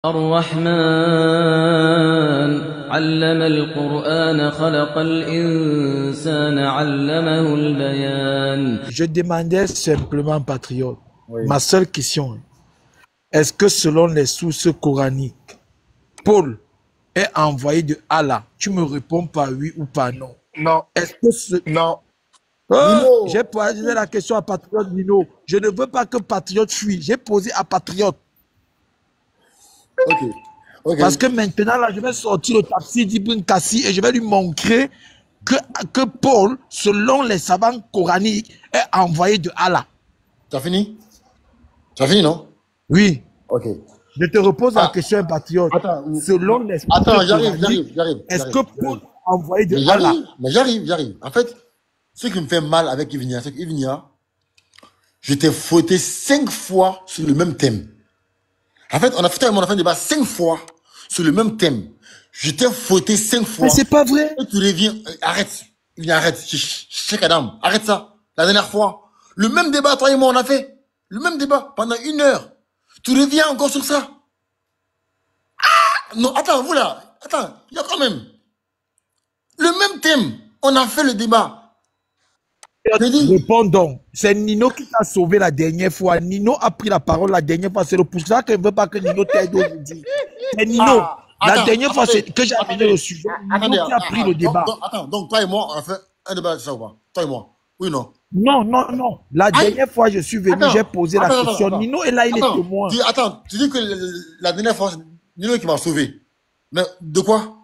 الرحمن علم القرآن خلق الإنسان علمه البيان. Je demandais simplement, patriote, Oui. ma seule question, est-ce que selon les sources coraniques, Paul est envoyé de Allah? Tu me réponds par oui ou par non. Non. Est-ce que ce... Non. Oh, j'ai posé la question à Patriote Nino. Je ne veux pas que Patriote fuit. J'ai posé à Patriote. Ok. Ok. Parce que maintenant, là, je vais sortir le tafsir d'Ibn Kassi et je vais lui montrer que Paul, selon les savants coraniques, est envoyé de Allah. Tu as fini? Tu as fini, non? Oui. Ok. Je te repose la question, Patriote. Attends. Selon les Attends, coraniques, j'arrive. est-ce que Paul est envoyé de Mais Allah? j'arrive. En fait, ce qui me fait mal avec Ivnia, c'est qu'Ivnia, je t'ai fouetté 5 fois sur le même thème. En fait, on a fait un débat 5 fois sur le même thème. Je t'ai fouetté 5 fois. Mais c'est pas vrai. Et tu reviens, arrête. Ivnia, arrête. Cheikh Adam, arrête ça. La dernière fois. Le même débat, toi et moi, on a fait. Le même débat pendant 1 heure. Tu reviens encore sur ça. Ah, non, attends, vous là. Attends, il y a quand même. Le même thème. On a fait le débat. Réponds donc. C'est Nino qui t'a sauvé la dernière fois. Nino a pris la parole la dernière fois. C'est pour ça que je ne veux pas que Nino t'aide aujourd'hui. C'est Nino. La dernière fois que j'ai amené le sujet, Nino qui a pris le débat. Donc toi et moi, on a fait un débat sur ça ou pas? Toi et moi. Oui ou non? Non. La dernière fois, je suis venu, j'ai posé la question. Nino est là, il est témoin. Tu dis que la dernière fois, c'est Nino qui m'a sauvé. Mais de quoi?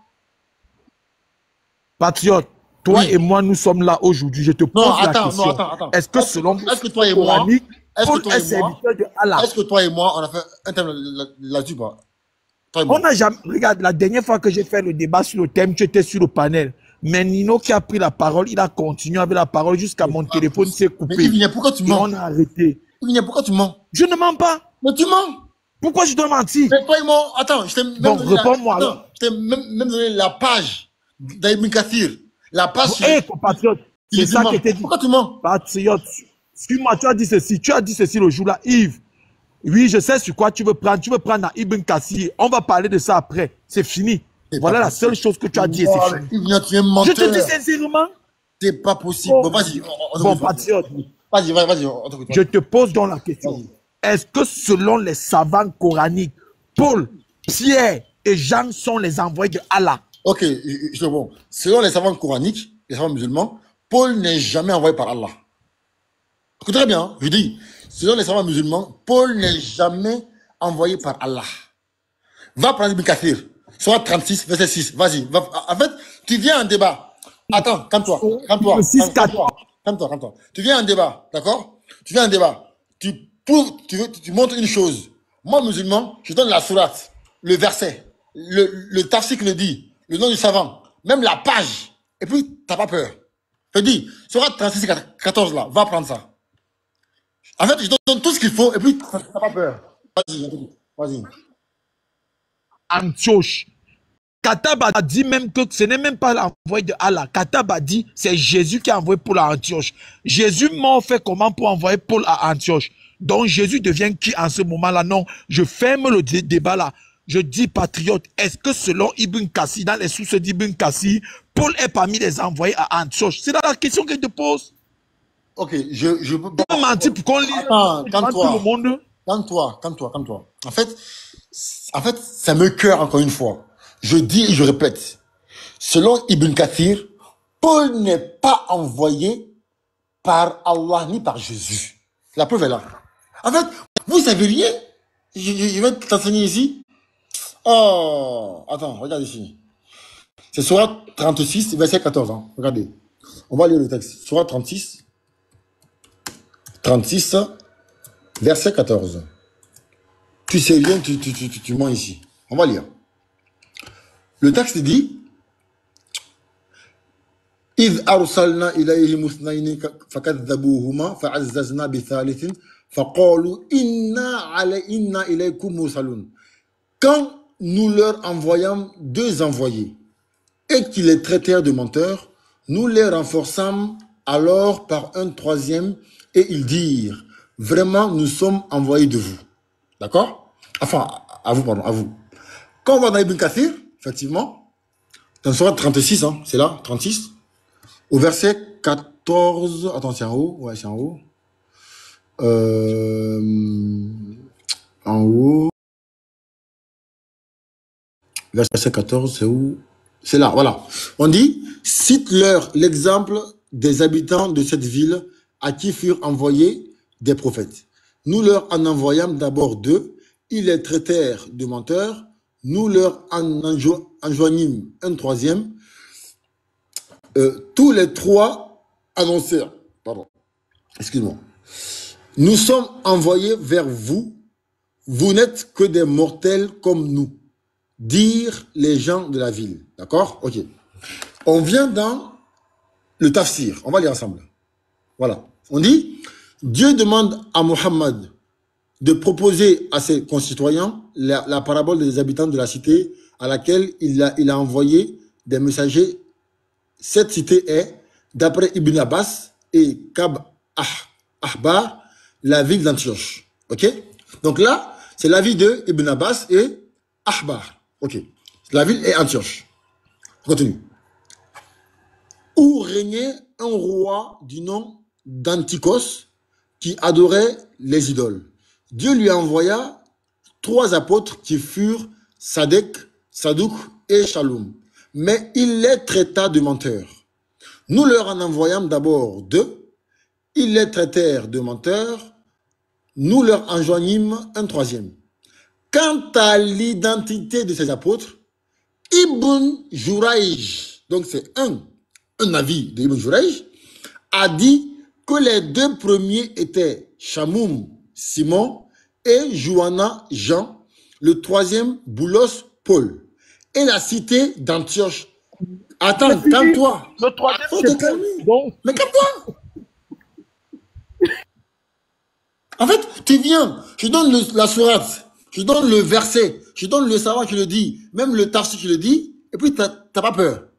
Patriote. Toi et moi, nous sommes là aujourd'hui. Je te pose la question. Attends. Est-ce que selon toi et moi, Paul est serviteur de Allah? Est-ce que toi et moi, on a fait un thème là-dessus pas? On n'a jamais... Regarde, la dernière fois que j'ai fait le débat sur le thème, tu étais sur le panel. Mais Nino qui a pris la parole, il a continué avec la parole jusqu'à mon téléphone s'est coupé. Mais Ivnia, pourquoi tu mens? On a arrêté. Ivnia, pourquoi tu mens? Je ne mens pas. Mais tu mens. Pourquoi je dois mentir? Mais toi et moi, attends, je t'ai même donné réponds-moi. Je t'ai même donné la page d'Ibn Kathir. La page. Hé, compatriote, c'est ça qui était dit. Pourquoi tu mens? Patriote, suis-moi, tu as dit ceci. Tu as dit ceci le jour-là, Yves. Oui, je sais sur quoi tu veux prendre. Tu veux prendre à Ibn Kassi. On va parler de ça après. C'est fini. Voilà la seule chose que tu as dit et c'est fini. Ivnia, tu es menteur. Je te dis sincèrement. C'est pas possible. Bon, vas-y. Bon, patriote. Vas-y. Je te pose donc la question. Est-ce que selon les savants coraniques, Paul, Pierre et Jean sont les envoyés de Allah? Ok, je bon. Selon les savants coraniques, les savants musulmans, Paul n'est jamais envoyé par Allah. Écoutez très bien, je dis, selon les savants musulmans, Paul n'est jamais envoyé par Allah. Va prendre Ibn Kathir, soit 36, verset 6, vas-y. En fait, tu viens en débat. Attends, calme-toi. Tu viens en débat, d'accord? Tu viens en débat. Tu montres une chose. Moi, musulman, je donne la sourate, le verset, le tafsir qui le dit, le nom du savant, même la page. Et puis, t'as pas peur. Je te dis, sourate 36 14 là, va prendre ça. En fait, je donne tout ce qu'il faut et puis, t'as pas peur. Vas-y. Antioche. Katab a dit même que ce n'est même pas l'envoyé de Allah. Katab a dit c'est Jésus qui a envoyé Paul à Antioche. Jésus m'a fait comment pour envoyer Paul à Antioche? Donc Jésus devient qui en ce moment-là? Non, je ferme le débat là. Je dis patriote, est-ce que selon Ibn Kassi, dans les sources d'Ibn Kassi, Paul est parmi les envoyés à Antioche? C'est la question que je te pose. Ok, je peux pas mentir pour qu'on lise tout le monde. Calme-toi. En fait, ça me cœur encore une fois. Je dis et je répète. Selon Ibn Kathir, Paul n'est pas envoyé par Allah ni par Jésus. La preuve est là. En fait, vous savez rien. Je vais t'enseigner ici. Oh, attends, regarde ici. C'est Sourate 36, verset 14. Hein. Regardez. On va lire le texte. Sourate 36, verset 14. Tu sais rien, tu mens ici. On va lire. Le texte dit إذ أرسلنا إليهم اثنين فكذبوهما فعززنا بثالث فقالوا إنا إليكم مرسلون. Quand nous leur envoyâmes 2 envoyés et qu'ils les traitèrent de menteurs, nous les renforçâmes alors par un 3e et ils dirent vraiment nous sommes envoyés de vous. D'accord? Enfin, à vous. Quand on va dans Ibn Kathir, effectivement, dans le surat 36, hein, c'est là, 36, au verset 14, attends, c'est en haut, ouais, c'est en haut. En haut, verset 14, c'est où? C'est là, voilà. On dit, cite-leur l'exemple des habitants de cette ville à qui furent envoyés des prophètes. Nous leur en envoyâmes d'abord deux, ils les traitèrent de menteurs, nous leur en enjoignîmes un troisième, tous les trois annoncèrent, pardon, excuse-moi, nous sommes envoyés vers vous, vous n'êtes que des mortels comme nous, dirent les gens de la ville. D'accord? Ok. On vient dans le tafsir. On va lire ensemble. Voilà. On dit, Dieu demande à Mohammed de proposer à ses concitoyens la parabole des habitants de la cité à laquelle il a envoyé des messagers. Cette cité est, d'après Ibn Abbas et Kab Ahbar, la ville d'Antioche. Ok? Donc là, c'est la ville de Ibn Abbas et Ahbar. Ok. La ville est Antioche. Continue. Où régnait un roi du nom d'Antichos qui adorait les idoles. Dieu lui envoya 3 apôtres qui furent Sadek, Sadouk et Shalom. Mais il les traita de menteurs. Nous leur en envoyâmes d'abord 2. Ils les traitèrent de menteurs. Nous leur enjoignîmes un troisième. Quant à l'identité de ces apôtres, Ibn Jurayj, donc c'est un avis de Ibn Jurayj, a dit que les 2 premiers étaient Shamoum, Simon, et Joanna, Jean, le troisième, Boulos, Paul. Et la cité d'Antioche. Attends, calme-toi. Le troisième, Faut te calmer. Bon. Mais calme-toi. En fait, tu viens, je donne la sourate, je donne le verset, je donne le savant qui le dit, même le tafsir qui le dit, et puis t'as pas peur.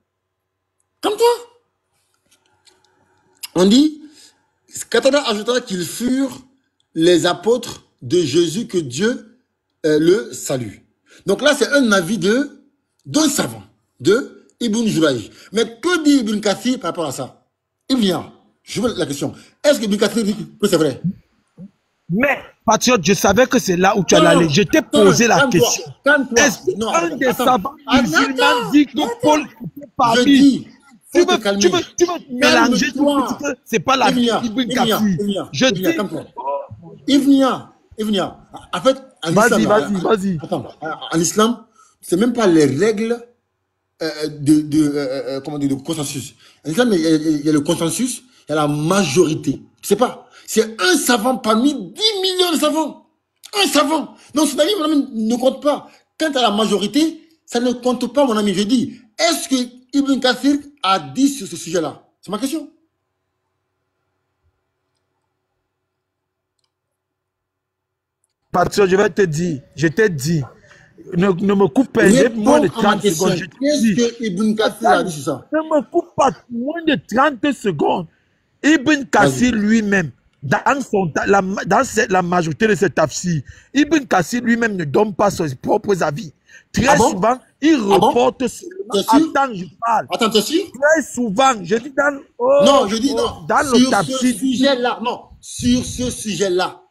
Calme-toi. On dit, Katana ajouta qu'ils furent les apôtres de Jésus, que Dieu le salue. Donc là, c'est un avis d'un savant, de Ibn Jurayj. Mais que dit Ibn Kathir par rapport à ça? Il vient. Je veux la question. Est-ce que Ibn Kathir dit que c'est vrai? Mais, patriote, je savais que c'est là où tu allais aller. Je t'ai posé la question. Est-ce qu'un des savants musulmans dit que Paul était parmi? Tu veux mélanger, tu veux dire que c'est pas la Ibn Kathir. Je dis. Ibn. En fait, en islam, vas-y. Attends, en islam, c'est même pas les règles comment dire, de consensus. En islam, il y a le consensus, il y a la majorité. Tu sais pas, c'est un savant parmi 10 millions de savants. Un savant. Donc, son avis, mon ami, ne compte pas. Quant à la majorité, ça ne compte pas, mon ami. Je dis, est-ce que Ibn Kathir a dit sur ce sujet-là? C'est ma question. Patriote, je t'ai dit, ne me coupe pas, j'ai moins de 30 secondes. Qu'est-ce que Ibn Kathir a dit sur ça? Ne me coupe pas moins de 30 secondes. Ibn Kathir lui-même, dans la majorité de ses tafsirs, Ibn Kathir lui-même ne donne pas ses propres avis. Très souvent, il reporte seulement. Attends, je parle. Attends, t'es sûr? Très souvent, je dis dans. Non, je dis non. Dans sur le tafsir. Ce sujet-là, non. Sur ce sujet-là,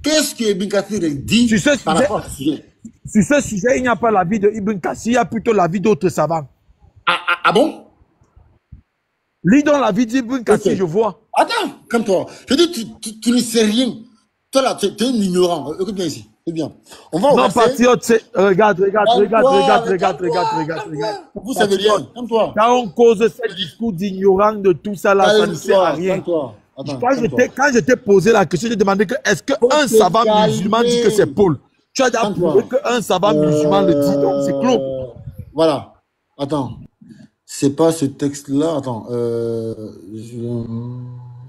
qu'est-ce que Ibn Kathir dit par rapport à ce sujet? Sur ce sujet, il n'y a pas l'avis de Ibn Kathir, il y a plutôt l'avis d'autres savants. Ah bon? Lis donc l'avis d'Ibn Kathir, okay. Je vois. Attends, comme toi. Je dis, tu ne sais rien. Toi là, tu es un ignorant. Écoute bien ici. C'est bien. On va au non, patriote, regarde. Vous savez rien. Comme toi. Quand on cause ce discours d'ignorant de tout ça là, ça ne sert à rien. Attends, quand je t'ai posé la question, j'ai demandé que est-ce qu'un savant musulman dit que c'est Paul? Tu as déjà prouvé qu'un savant musulman le dit, donc c'est clos. Voilà. Attends. C'est pas ce texte-là. Attends.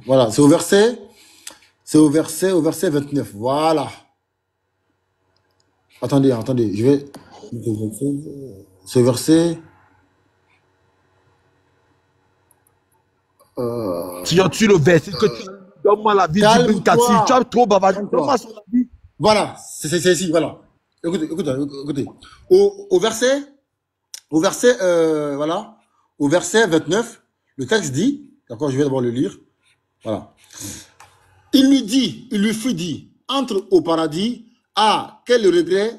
Voilà. C'est au verset 29. Voilà. Attendez. Je vais. Ce verset. Tu le verset que tu donnes-moi la vie d'Ibn Kathir. Tu as trop bavardé. Donne-moi son avis. Voilà. C'est ici. Voilà. écoutez. Au verset, voilà, au verset 29, le texte dit, d'accord, je vais d'abord le lire, voilà. Il lui fut dit, entre au paradis, ah, quel regret,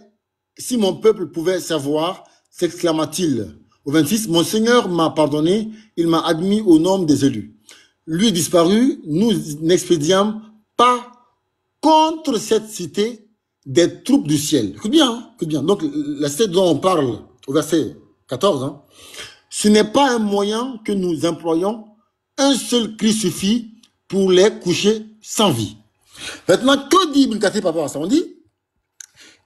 si mon peuple pouvait savoir, s'exclama-t-il. Au 26, mon Seigneur m'a pardonné, il m'a admis au nombre des élus. Lui disparu, nous n'expédiâmes pas contre cette cité des troupes du ciel. Écoute bien, hein, écoute bien. Donc, la cité dont on parle au verset 14, hein, ce n'est pas un moyen que nous employons. Un seul cri suffit pour les coucher sans vie. Maintenant, que dit Ibn Kathir par rapport à ça? On dit,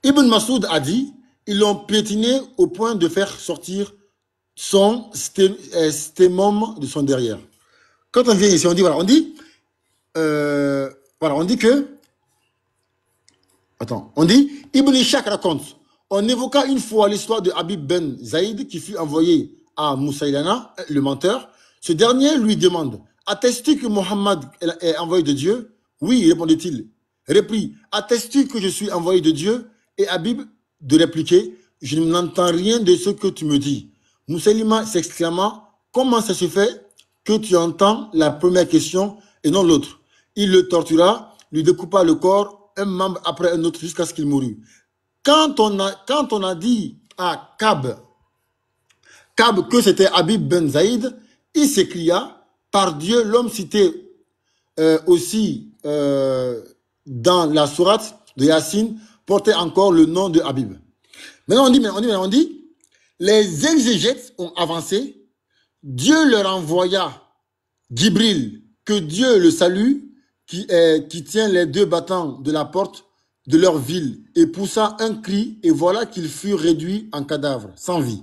Ibn Masoud a dit, ils l'ont piétiné au point de faire sortir son stémum de son derrière. Quand on vient ici, on dit, voilà, on dit que, on dit, Ibn Ishaq raconte, on évoqua une fois l'histoire de Habib ben Zaïd qui fut envoyé à Moussaïlana, le menteur. Ce dernier lui demande, attestes-tu que Mohammed est envoyé de Dieu? Oui, répondait-il. Reprit, attestes-tu que je suis envoyé de Dieu? Et Habib de répliquer, je n'entends rien de ce que tu me dis. Moussaïlima s'exclama, comment ça se fait que tu entends la première question et non l'autre? Il le tortura, lui découpa le corps, un membre après un autre jusqu'à ce qu'il mourût. Quand on a dit à Kab que c'était Habib ben Zaïd, il s'écria, par Dieu, l'homme cité aussi dans la sourate de Yassine portait encore le nom de Habib. Maintenant on dit, les exégètes ont avancé, Dieu leur envoya Djibril, que Dieu le salue, qui tient les deux battants de la porte de leur ville, et poussa un cri, et voilà qu'ils furent réduits en cadavres, sans vie.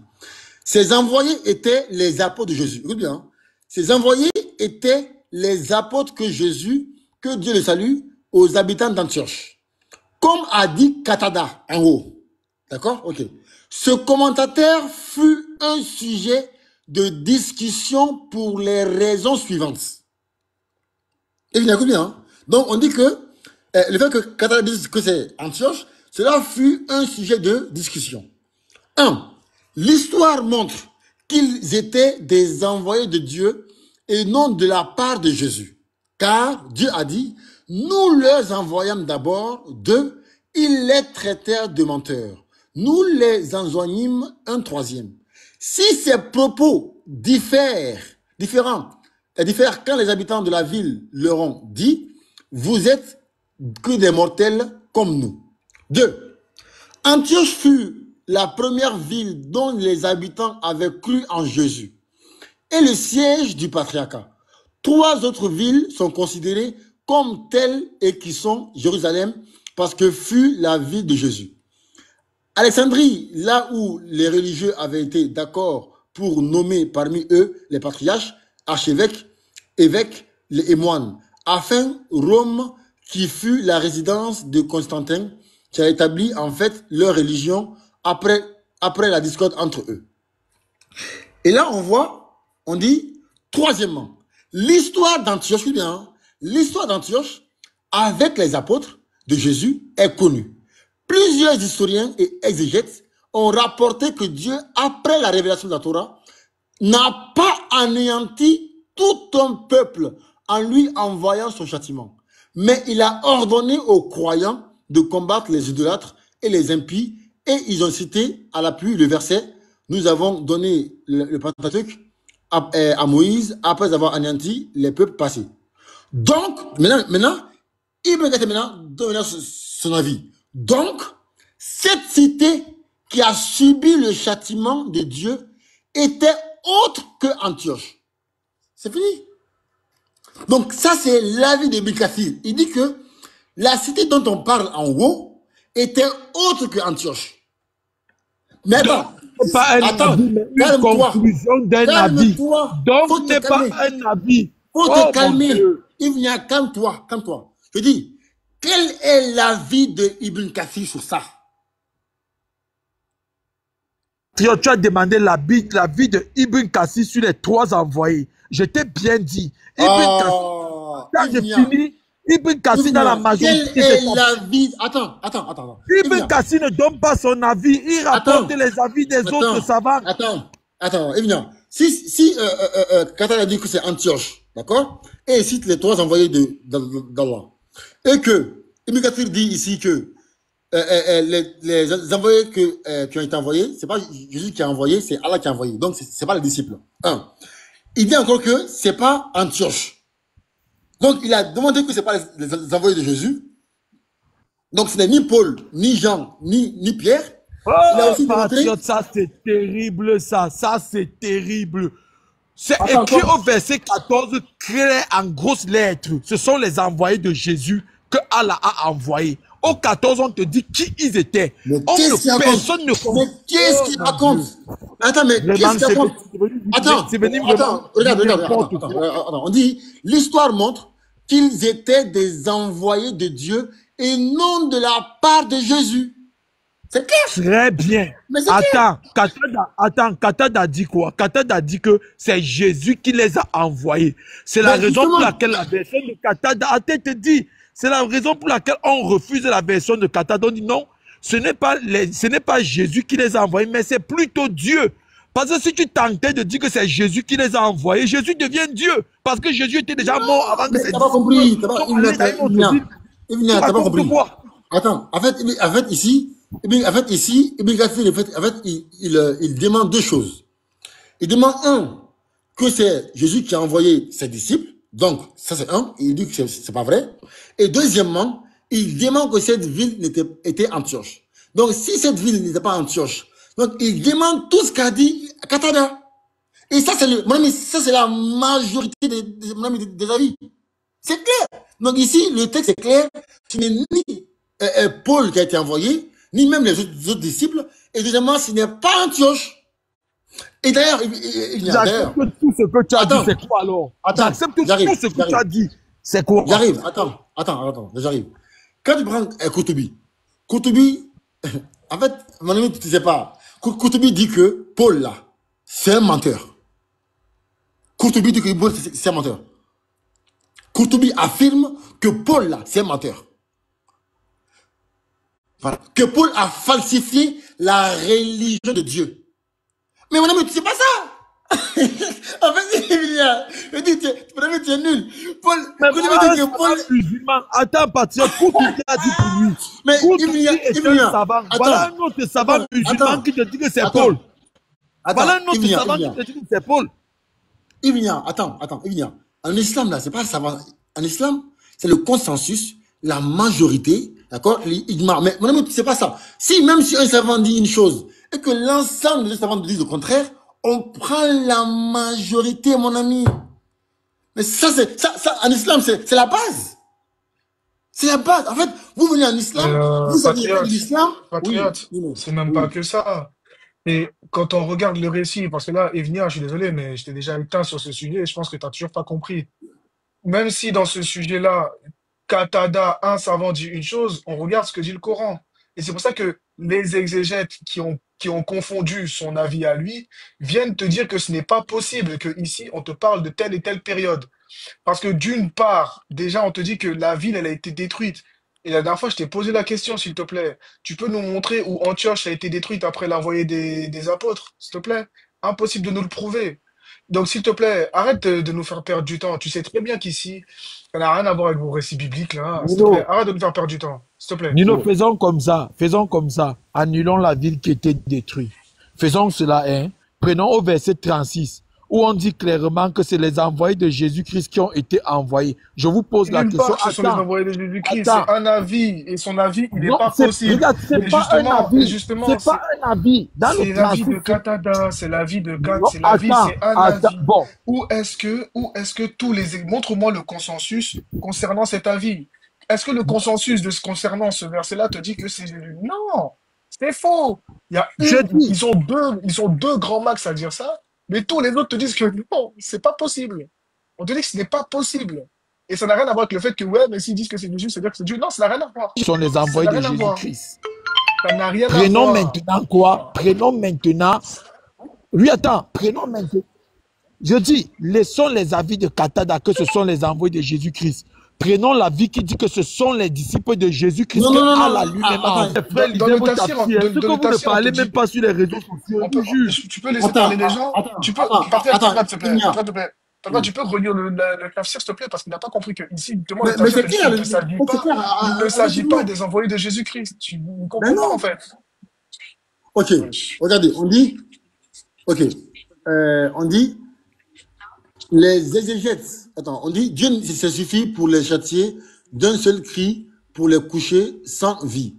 Ces envoyés étaient les apôtres de Jésus. Écoute bien, hein. Ces envoyés étaient les apôtres que Jésus, que Dieu le salue, aux habitants d'Antioche. Comme a dit Katada en haut. D'accord? Ok. Ce commentateur fut un sujet de discussion pour les raisons suivantes. Et bien, écoute bien. Hein? Donc, on dit que le fait que Katada dise que c'est Antioche, cela fut un sujet de discussion. 1. L'histoire montre qu'ils étaient des envoyés de Dieu et non de la part de Jésus. Car Dieu a dit, nous leur envoyâmes d'abord. 2. Ils les traitèrent de menteurs. Nous les enjoignîmes un troisième. Si ces propos diffèrent quand les habitants de la ville leur ont dit, vous êtes que des mortels comme nous. 2. Antioche fut la première ville dont les habitants avaient cru en Jésus et le siège du patriarcat. 3 autres villes sont considérées comme telles et qui sont Jérusalem parce que fut la ville de Jésus. Alexandrie, là où les religieux avaient été d'accord pour nommer parmi eux les patriarches, archevêques, évêques et moines, afin Rome, qui fut la résidence de Constantin, qui a établi en fait leur religion après la discorde entre eux. Et là, on dit, troisièmement, l'histoire d'Antioche, l'histoire d'Antioche avec les apôtres de Jésus est connue. Plusieurs historiens et exégètes ont rapporté que Dieu, après la révélation de la Torah, n'a pas anéanti tout un peuple en lui envoyant son châtiment. Mais il a ordonné aux croyants de combattre les idolâtres et les impies, et ils ont cité à l'appui le verset, nous avons donné le Pentateuque à Moïse après avoir anéanti les peuples passés. Donc, maintenant, Ibn Kathir donne son avis. Donc, cette cité qui a subi le châtiment de Dieu était autre que Antioche. C'est fini. Donc, ça, c'est l'avis d'Ibn Kathir. Il dit que la cité dont on parle en haut était autre que Antioche. Mais bon, pas un attends, avis, mais une conclusion d'un avis. Donc, n'est pas un avis. Faut te calmer. Ibn, calme-toi. Je dis, quel est l'avis de Ibn Kathir sur ça? Tu as demandé l'avis de Ibn Kathir sur les 3 envoyés. Je t'ai bien dit. Ibn Kathir, quand j'ai fini, Ibn Kassi dans la majorité. Quelle est l'avis? Attends. Ibn Kassi ne donne pas son avis. Il rapporte les avis des autres savants. Attends, Evnia. Si Qatada a dit que c'est Antioche, d'accord? Et il cite les 3 envoyés d'Allah. Et que Ibn Kathir dit ici que les envoyés qui ont été envoyés, c'est pas Jésus qui a envoyé, c'est Allah qui a envoyé. Donc, c'est pas les disciples. Il dit encore que c'est pas Antioche. Donc, il a demandé que c'est pas les envoyés de Jésus. Donc, ce n'est ni Paul, ni Jean, ni Pierre. Il a aussi démontré... Ça, c'est terrible, ça. Ça, c'est terrible. C'est écrit au verset 14, clair en grosses lettres. Ce sont les envoyés de Jésus que Allah a envoyés. Au 14, on te dit qui ils étaient. Personne ne comprend. Mais qu'est-ce qu'il raconte? Attends, mais qu'est-ce qu'il raconte? Attends, regarde. On dit, l'histoire montre qu'ils étaient des envoyés de Dieu et non de la part de Jésus. C'est clair. Très bien. Attends, Qatada dit quoi? Qatada dit que c'est Jésus qui les a envoyés. C'est la raison pour laquelle la version de Qatada a été dit. C'est la raison pour laquelle on refuse la version de Qatada. On dit non, ce n'est pas Jésus qui les a envoyés, mais c'est plutôt Dieu. Parce que si tu tentais de dire que c'est Jésus qui les a envoyés, Jésus devient Dieu. Parce que Jésus était déjà mort avant que c'est... T'as pas compris. T'as pas compris. Attends, en fait, ici, Ibn Kathir, il demande 2 choses. Il demande que c'est Jésus qui a envoyé ses disciples. Donc, ça c'est il dit que c'est pas vrai. Et deuxièmement, il demande que cette ville était Antioche. Donc, si cette ville n'était pas Antioche, donc il demande tout ce qu'a dit Qatada. Et ça, c'est la majorité des avis. C'est clair. Donc ici, le texte est clair. Ce n'est ni Paul qui a été envoyé, ni même les autres disciples. Et deuxièmement, ce n'est pas Antioche. Et d'ailleurs, j'accepte tout ce que tu as dit, c'est quoi alors? J'accepte tout ce que tu as dit, c'est quoi? J'arrive, attends, j'arrive. Quand tu prends Koutubi, en fait, mon ami, tu ne sais pas, Koutubi dit que Paul, là, c'est un menteur. Koutubi dit que Paul, c'est un menteur. Koutubi affirme que Paul, là, c'est un menteur. Voilà. Que Paul a falsifié la religion de Dieu. Mais mon ami, tu sais pas ça. En fait, il dit, tu es nul. Paul, dit que Paul... musulman. Attends, Patrick, Koutubi a dit pour lui. Mais Koutubi est un savant. Voilà un autre savant musulman qui te dit que c'est Paul. Voilà un autre savant qui te dit que c'est Paul. Attends. En islam, là, c'est pas savant. En islam, c'est le consensus, la majorité, d'accord? l'ijma. Mais mon ami, tu sais pas ça. Même si un savant dit une chose, et que l'ensemble des savants disent le contraire, on prend la majorité, mon ami. Mais ça, en islam, c'est la base. C'est la base. En fait, vous venez en islam, vous avez l'islam. Patriote, c'est même pas que ça. Et quand on regarde le récit, parce que là, Evnia, je suis désolé, mais j'étais déjà éteint sur ce sujet et je pense que tu n'as toujours pas compris. Même si dans ce sujet-là, Qatada, un savant dit une chose, on regarde ce que dit le Coran. Et c'est pour ça que les exégètes qui ont confondu son avis à lui viennent te dire que ce n'est pas possible, que ici on te parle de telle et telle période. Parce que d'une part, déjà on te dit que la ville, elle a été détruite. Et la dernière fois, je t'ai posé la question, s'il te plaît. Tu peux nous montrer où Antioche a été détruite après l'envoyé des apôtres, s'il te plaît? Impossible de nous le prouver. Donc, s'il te plaît, arrête de nous faire perdre du temps. Tu sais très bien qu'ici, ça n'a rien à voir avec vos récits bibliques, là. S'il te plaît, arrête de nous faire perdre du temps. S'il te plaît. Nino, faisons comme ça. Annulons la ville qui était détruite. Faisons cela, hein. Prenons au verset 36, où on dit clairement que c'est les envoyés de Jésus-Christ qui ont été envoyés. Je vous pose la question. Ce sont les envoyés de Jésus-Christ, c'est un avis. Et son avis, il n'est pas possible. Regarde, c'est pas un avis. C'est pas un avis. C'est l'avis de Qatada, c'est l'avis de Qatada, c'est l'avis, c'est un avis. Bon. Où est-ce que tous les... Montre-moi le consensus concernant cet avis. Est-ce que le consensus concernant ce verset-là te dit que c'est Jésus? Non, c'est faux. Ils sont deux grands max à dire ça. Mais tous les autres te disent que non, c'est pas possible. On te dit que ce n'est pas possible. Et ça n'a rien à voir avec le fait que, ouais, mais s'ils disent que c'est Jésus, c'est-à-dire que c'est Dieu. Non, ça n'a rien à voir. Ce sont les envoyés de Jésus-Christ. Ça n'a rien à voir. Prenons maintenant quoi? Prenons maintenant. Oui, attends, prenons maintenant. Je dis, laissons les avis de Qatada que ce sont les envoyés de Jésus-Christ. Prenons la vie qui dit que ce sont les disciples de Jésus-Christ Non, que non, non, Allah non. lui-même a Attends, envoyé. Frère, Dans lisez le vos tafsir, tafsirs. Est-ce que dans le vous ne tafsir, on te parlez dit, même pas sur les réseaux sociaux? Je vous jure. tu peux laisser attends, parler les gens. attends, Tu peux, attends, Patria, s'il te plaît. Igna. Patria, s'il te plaît. Patria, tu peux relire le tafsir, s'il te plaît, parce qu'il n'a pas compris que ici, justement, le Mais tafsir c'est te dit clair, qu'il ne s'agit c'est pas, clair. il ne s'agit pas Effectivement. des envoyés de Jésus-Christ. Tu ne Mais comprends pas, en non. fait. Ok, Wesh. regardez, on dit, ok, on dit, les exégètes, attends, on dit, Dieu se suffit pour les châtier d'un seul cri, pour les coucher sans vie.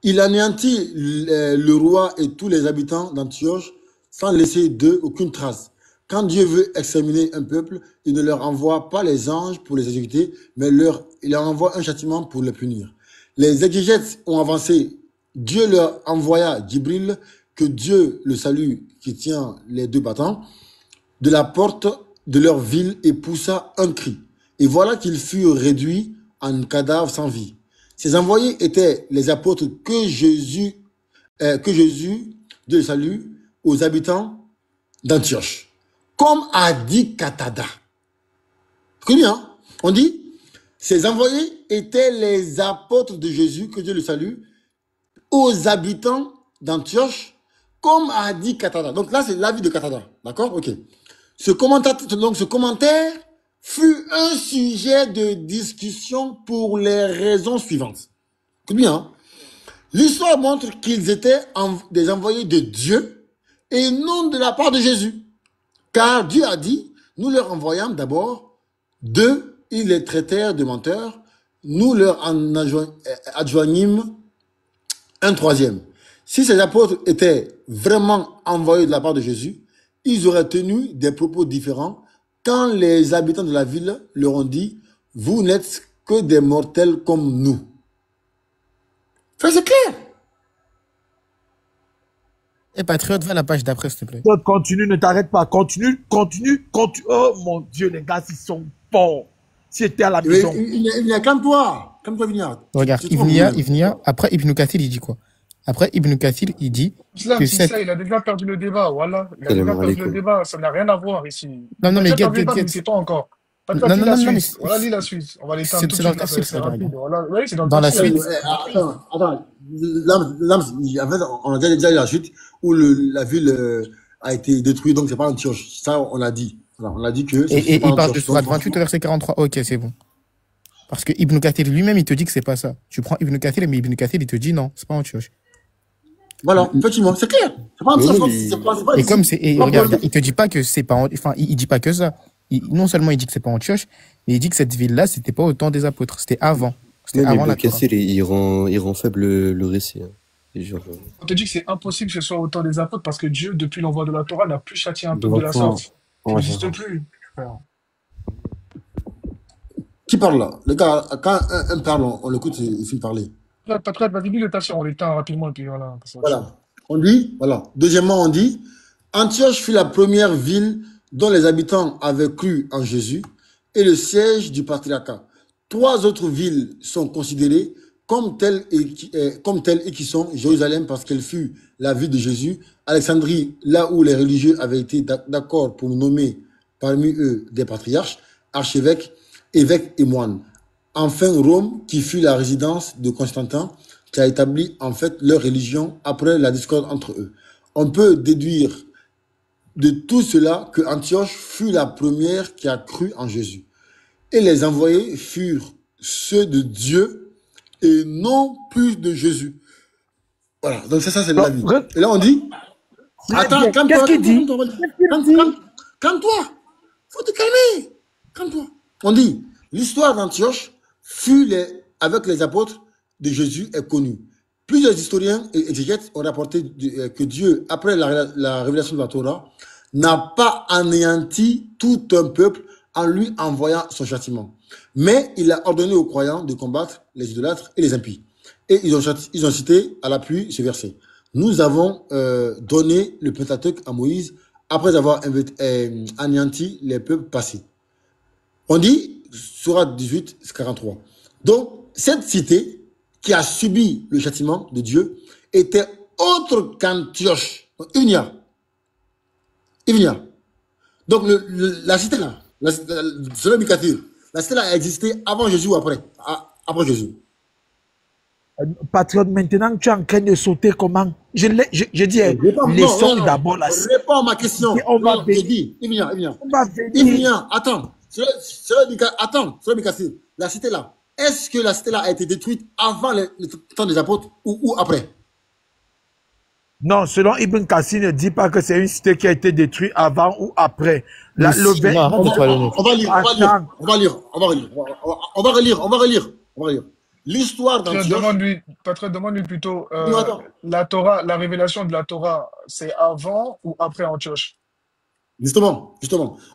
Il anéantit le roi et tous les habitants d'Antioche sans laisser d'eux aucune trace. Quand Dieu veut exterminer un peuple, il ne leur envoie pas les anges pour les exécuter, mais il leur envoie un châtiment pour les punir. Les exégètes ont avancé. Dieu leur envoya Djibril, que Dieu le salue, qui tient les deux battants, de la porte de leur ville et poussa un cri. Et voilà qu'ils furent réduits en cadavres sans vie. Ces envoyés étaient les apôtres que Jésus, Dieu le salue, aux habitants d'Antioche. Comme a dit Katada. Très bien. On dit, ces envoyés étaient les apôtres de Jésus, que Dieu le salue, aux habitants d'Antioche, comme a dit Katada. Donc là, c'est l'avis de Katada. D'accord? Ok. Ce commentaire fut un sujet de discussion pour les raisons suivantes. Écoute bien, hein? L'histoire montre qu'ils étaient des envoyés de Dieu et non de la part de Jésus. Car Dieu a dit, nous leur envoyâmes d'abord deux, ils les traitèrent de menteurs, nous leur en adjoignîmes un troisième. Si ces apôtres étaient vraiment envoyés de la part de Jésus, ils auraient tenu des propos différents quand les habitants de la ville leur ont dit, vous n'êtes que des mortels comme nous. Enfin, c'est clair. Et Patriote, va à la page d'après, s'il te plaît. Continue, ne t'arrête pas. Continue. Oh mon Dieu, les gars, ils sont forts. Si c'était à la maison. Il n'y a calme-toi. Calme-toi, Vignard. Regarde, Ibn après Ibn Kathir, il dit quoi? Après Ibn Kathir, il dit Islam, que c'est ça, il a déjà perdu le débat, voilà. Il a déjà perdu le débat, ça n'a rien à voir ici. Non, non, mais c'est pas encore. Non, non, mais voilà, lis la suite. On va l'éteindre tout de c'est dans le suite. tafsir, C'est rapide. Voilà. Oui, c'est dans la suite. Attends. Là, en fait, on a déjà eu la suite où la ville a été détruite, donc c'est pas Antioche. Ça, on l'a dit. Voilà, on a dit que. Et il parle de Sourate 28 au verset 43. Ok, c'est bon. Parce que Ibn Kathir lui-même, il te dit que c'est pas ça. Tu prends Ibn Kathir, mais Ibn Kathir, il te dit non, c'est pas Antioche. Voilà, effectivement, c'est clair. C'est pas Antioche. Et comme c'est, et regarde, il te dit pas que c'est pas, enfin, il dit pas que ça. Non seulement il dit que c'est pas Antioche, mais il dit que cette ville-là, c'était pas au temps des apôtres, c'était avant. C'était avant la Torah. Il rend faible le récit. Hein. Genre... On te dit que c'est impossible que ce soit au temps des apôtres parce que Dieu, depuis l'envoi de la Torah, n'a plus châtié un peuple de la sorte. Ça n'existe plus. Qui parle là? Les gars, quand un parle, on l'écoute, il finit parler. Patrick, vas-y, lis le tafsir, on l'éteint rapidement et puis voilà. Voilà. On dit, voilà. Deuxièmement, on dit, Antioche fut la première ville dont les habitants avaient cru en Jésus et le siège du patriarcat. 3 autres villes sont considérées comme telles et qui sont Jérusalem parce qu'elle fut la ville de Jésus, Alexandrie, là où les religieux avaient été d'accord pour nommer parmi eux des patriarches, archevêques, évêques et moines. Enfin, Rome, qui fut la résidence de Constantin, qui a établi en fait leur religion après la discorde entre eux. On peut déduire de tout cela que Antioche fut la première qui a cru en Jésus. Et les envoyés furent ceux de Dieu et non plus de Jésus. Voilà, donc ça c'est la vie. Et là on dit, attends, calme-toi. Qu'est-ce qu'il dit? Calme-toi. Faut te calmer. Calme-toi. On dit, l'histoire d'Antioche fut avec les apôtres de Jésus est connue. Plusieurs historiens et exégètes ont rapporté que Dieu, après la révélation de la Torah, n'a pas anéanti tout un peuple en lui envoyant son châtiment. Mais il a ordonné aux croyants de combattre les idolâtres et les impies. Et ils ont cité à l'appui ce verset. Nous avons donné le Pentateuque à Moïse après avoir anéanti les peuples passés. On dit, Sourate 18, 43. Donc, cette cité qui a subi le châtiment de Dieu était autre qu'Antioche. Ibn. Donc, la cité là, selon Ibn Kathir, La cité là a existé avant Jésus ou après? Après Jésus. Patriote, maintenant tu es en train de sauter comment? Je dis, Réponds, laissons d'abord la réponds à ma question. On va Non, j'ai venir. dit, il vient. On va venir. Attends. Attends, la cité là. Est-ce que la cité là a été détruite avant le temps des apôtres ou après? Non, selon Ibn Kassi ne dit pas que c'est une cité qui a été détruite avant ou après. Non, arrête de parler. On va relire. L'histoire d'Antioche. Patrick, demande-lui plutôt, Non, attends. la Torah, la révélation de la Torah, c'est avant ou après Antioche? Justement.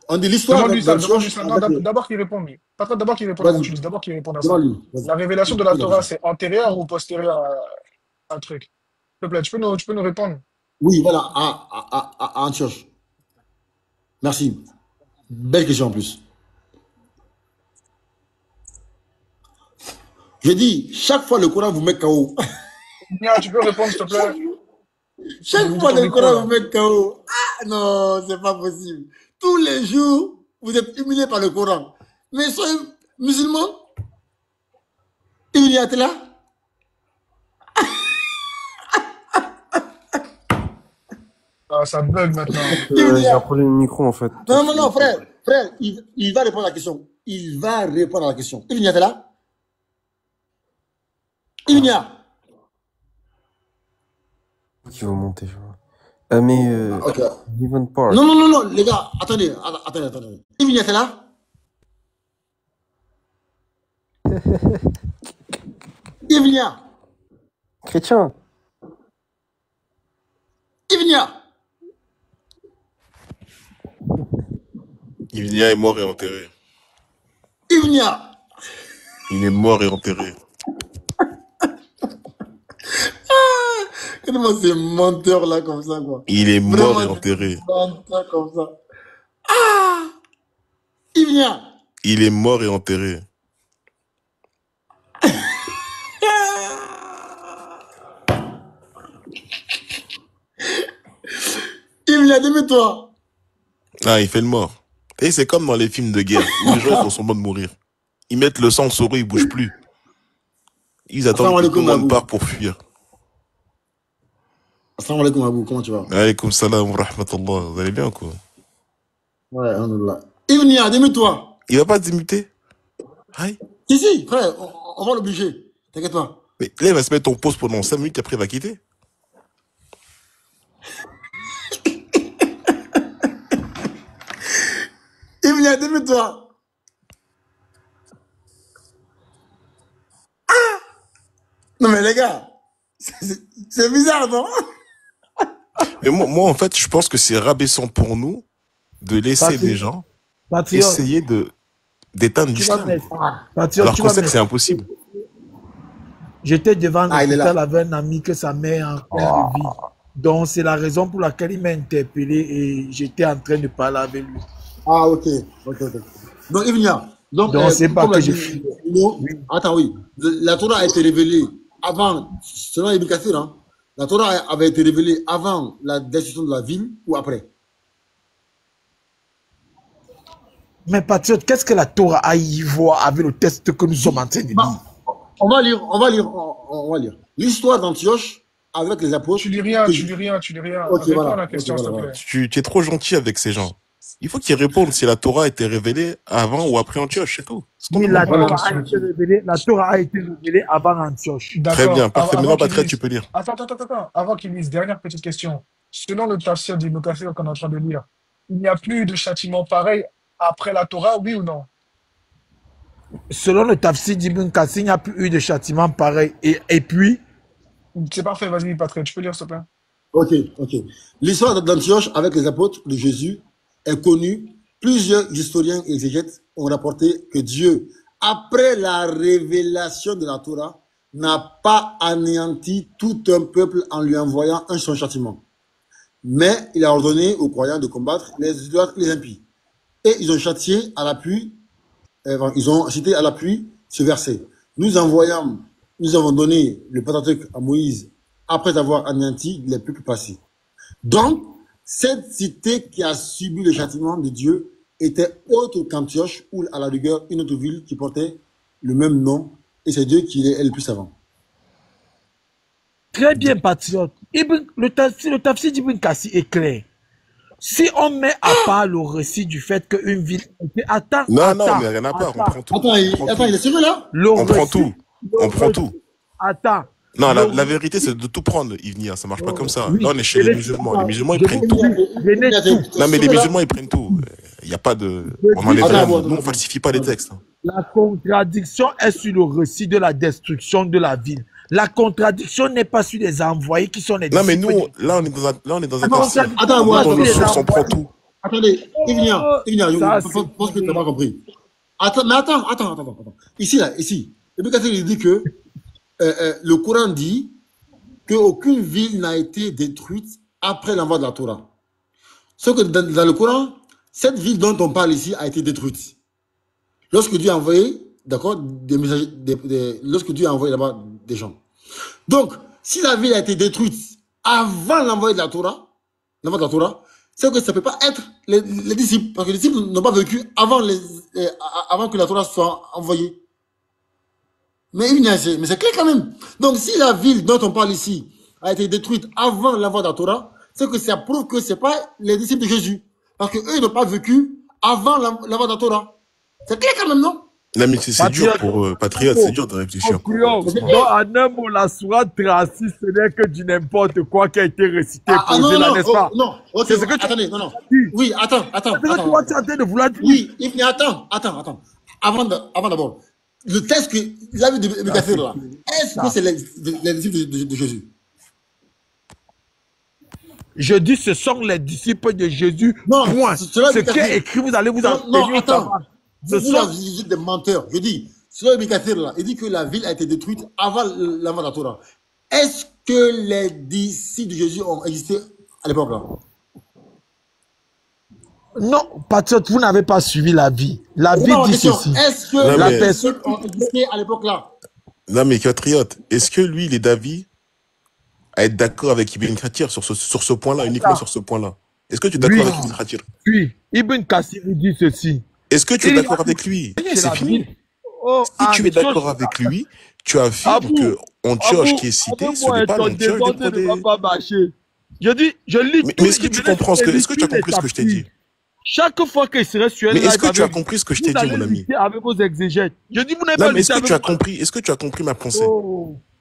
On dit l'histoire d'Antioche. Non, d'abord qu'il réponde, lui. Patrick, d'abord qu'il réponde à mon fils, d'abord qu'il réponde à ça. Demande-lui. La révélation de la Torah, c'est antérieur ou postérieur à un truc? S'il te plaît, tu peux nous répondre? Oui, voilà, à Antioche. Merci. Belle question en plus. Je dis, chaque fois le Coran vous met KO. Tu peux répondre, s'il te plaît? Chaque fois le Coran vous met KO. Ah non, c'est pas possible. Tous les jours, vous êtes humiliés par le Coran. Mais soyez musulmans. Il y a là. Ah, ça bug maintenant. J'ai un problème de micro en fait. Non, frère, il va répondre à la question. Il y a là. Il y a. Qui va monter, je vois. Mais Ok. Even Park. Non, les gars, attendez. Il y a là. Il y a. Chrétien. Ivnia est mort et enterré. Ivnia. Il est mort et enterré. Comment c'est menteur là comme ça quoi. Il est mort et enterré. Menteur comme ça. Ah. Ivnia. Il est mort et enterré. Ivnia, demi-toi. Ah, il fait le mort. Et c'est comme dans les films de guerre, où les gens sont sur le mode de mourir. Ils mettent le sang sur eux, ils bougent plus. Ils attendent que tout le monde part pour fuir. Assalamu alaikum Abou, comment tu vas? Alaykoum salam wa rahmatullah. Vous allez bien quoi? Ouais, alhamdoulilah. Ivnia, demi-toi. Il va pas t'imiter? Aïe. Si, frère, on va l'obliger. T'inquiète pas. Mais là, il va se mettre en pause pendant 5 minutes, après il va quitter. Ivnia, demi-toi. Ah. Non mais les gars, c'est bizarre, non? Mais moi, en fait, je pense que c'est rabaissant pour nous de laisser des gens essayer d'éteindre l'islam. Alors qu'on sait que c'est impossible. J'étais devant l'hôpital avec un ami que sa mère est en train de vivre. Donc, c'est la raison pour laquelle il m'a interpellé et j'étais en train de parler avec lui. Ah, ok. Donc, Ivnia, c'est pas que j'ai fait. Attends, oui. La Torah a été révélée avant, selon Ibn Kathir, hein, la Torah avait été révélée avant la destruction de la ville ou après? Mais patriote, qu'est-ce que la Torah a à y voir avec le texte que nous sommes en train de lire? On va lire. L'histoire d'Antioche avec les apôtres. Tu lis rien. Ok, voilà. La question, s'il te plaît. Tu es trop gentil avec ces gens. Il faut qu'ils répondent si la Torah a été révélée avant ou après Antioche, c'est tout. Oui, la Torah a été révélée avant Antioche. Très bien, parfait. Maintenant, Patrick, tu peux lire. Attends. Avant qu'il lise, dernière petite question. Selon le tafsir d'Ibn Kathir qu'on est en train de lire, il n'y a plus de châtiment pareil après la Torah, oui ou non? Selon le tafsir d'Ibn Kathir, il n'y a plus eu de châtiment pareil. Et puis? C'est parfait, vas-y, Patrick, tu peux lire, s'il te plaît. Ok. L'histoire d'Antioche avec les apôtres de Jésus est connue. Plusieurs historiens et exégètes ont rapporté que Dieu, après la révélation de la Torah, n'a pas anéanti tout un peuple en lui envoyant un son châtiment. Mais il a ordonné aux croyants de combattre les idolâtres et les impies. Et ils ont châtié à l'appui, ils ont cité à l'appui ce verset. Nous avons donné le Pentateuque à Moïse après avoir anéanti les peuples passés. Donc, cette cité qui a subi le châtiment de Dieu était autre qu'Antioche, ou à la rigueur, une autre ville qui portait le même nom, et c'est Dieu qui est le plus savant. Très bien, patriote. Le tafsir d'Ibn Kassi est clair. Si on met à part le récit du fait qu'une ville... Attends, non, mais rien à part, on prend tout. Attends, il est sérieux là? On prend tout. On prend tout. Attends. Non, la vérité, c'est de tout prendre, Yvnia. Ça marche pas comme ça. Là, on est chez les musulmans. Les musulmans, ils prennent tout. Non, mais les musulmans, ils prennent tout. Il n'y a pas de... On enlève rien. Nous, on falsifie pas les textes. La contradiction est sur le récit de la destruction de la ville. La contradiction n'est pas sur les envoyés qui sont les disciples. Non, mais nous, là, on est dans un tafsir. Attends, moi, dans le source, on prend tout. Attendez, Yvnia, je pense que tu n'as pas compris. Attends. Ici. Ibn Kathir, il dit que le Coran dit qu'aucune ville n'a été détruite après l'envoi de la Torah. Sauf que dans le Coran, cette ville dont on parle ici a été détruite. Lorsque Dieu a envoyé, d'accord, lorsque Dieu a envoyé là-bas des gens. Donc, si la ville a été détruite avant l'envoi de la Torah, c'est que ça ne peut pas être les disciples, parce que les disciples n'ont pas vécu avant que la Torah soit envoyée. Mais c'est clair quand même. Donc, si la ville dont on parle ici a été détruite avant l'envoi de la Torah, c'est que ça prouve que ce n'est pas les disciples de Jésus. Parce qu'eux, ils n'ont pas vécu avant l'envoi de la Torah. C'est clair quand même, non? Non, mais c'est dur pour Patriote, c'est dur de réfléchir. Donc, en un mot, la sourate 36, ce n'est que du n'importe quoi qui a été récité, posé là, n'est-ce pas? Non, c'est ce que attendez, non. Oui, attends. C'est ce que toi, tu es en train de vouloir dire. Oui, mais attends. Avant d'abord, le texte que il a vu de Kathir là, est-ce que c'est les disciples de Jésus? Je dis, ce sont les disciples de Jésus. Non, point. Ce qui est écrit, vous allez vous en non, attends. Vous êtes des menteurs. Je dis, selon Ibn Kathir là, il dit que la ville a été détruite avant l'envoi de la Torah. Est-ce que les disciples de Jésus ont existé à l'époque là? Non, patriote, vous n'avez pas suivi la vie. La vie dit ceci. Est-ce que la personne ont existé à l'époque là? Non, mais Patriote, est-ce que lui, il est d'avis à être d'accord avec Ibn Kathir sur ce point-là, uniquement sur ce point-là? Est-ce que tu es d'accord avec Ibn Kathir? Oui, Ibn Kathir dit ceci. Est-ce que tu es d'accord avec lui? C'est fini. Si tu es d'accord avec lui, tu affirmes que Antioche qui est cité, ce n'est pas l'Antioche des... Je lis. Mais est-ce que tu comprends est-ce que tu as compris ce que je t'ai dit? Chaque fois qu'il serait sur un live, est-ce que tu as compris ce que je t'ai dit, mon ami? Avec vos exégètes. Je dis, vous n'avez pas. Mais est-ce que tu as compris ma pensée?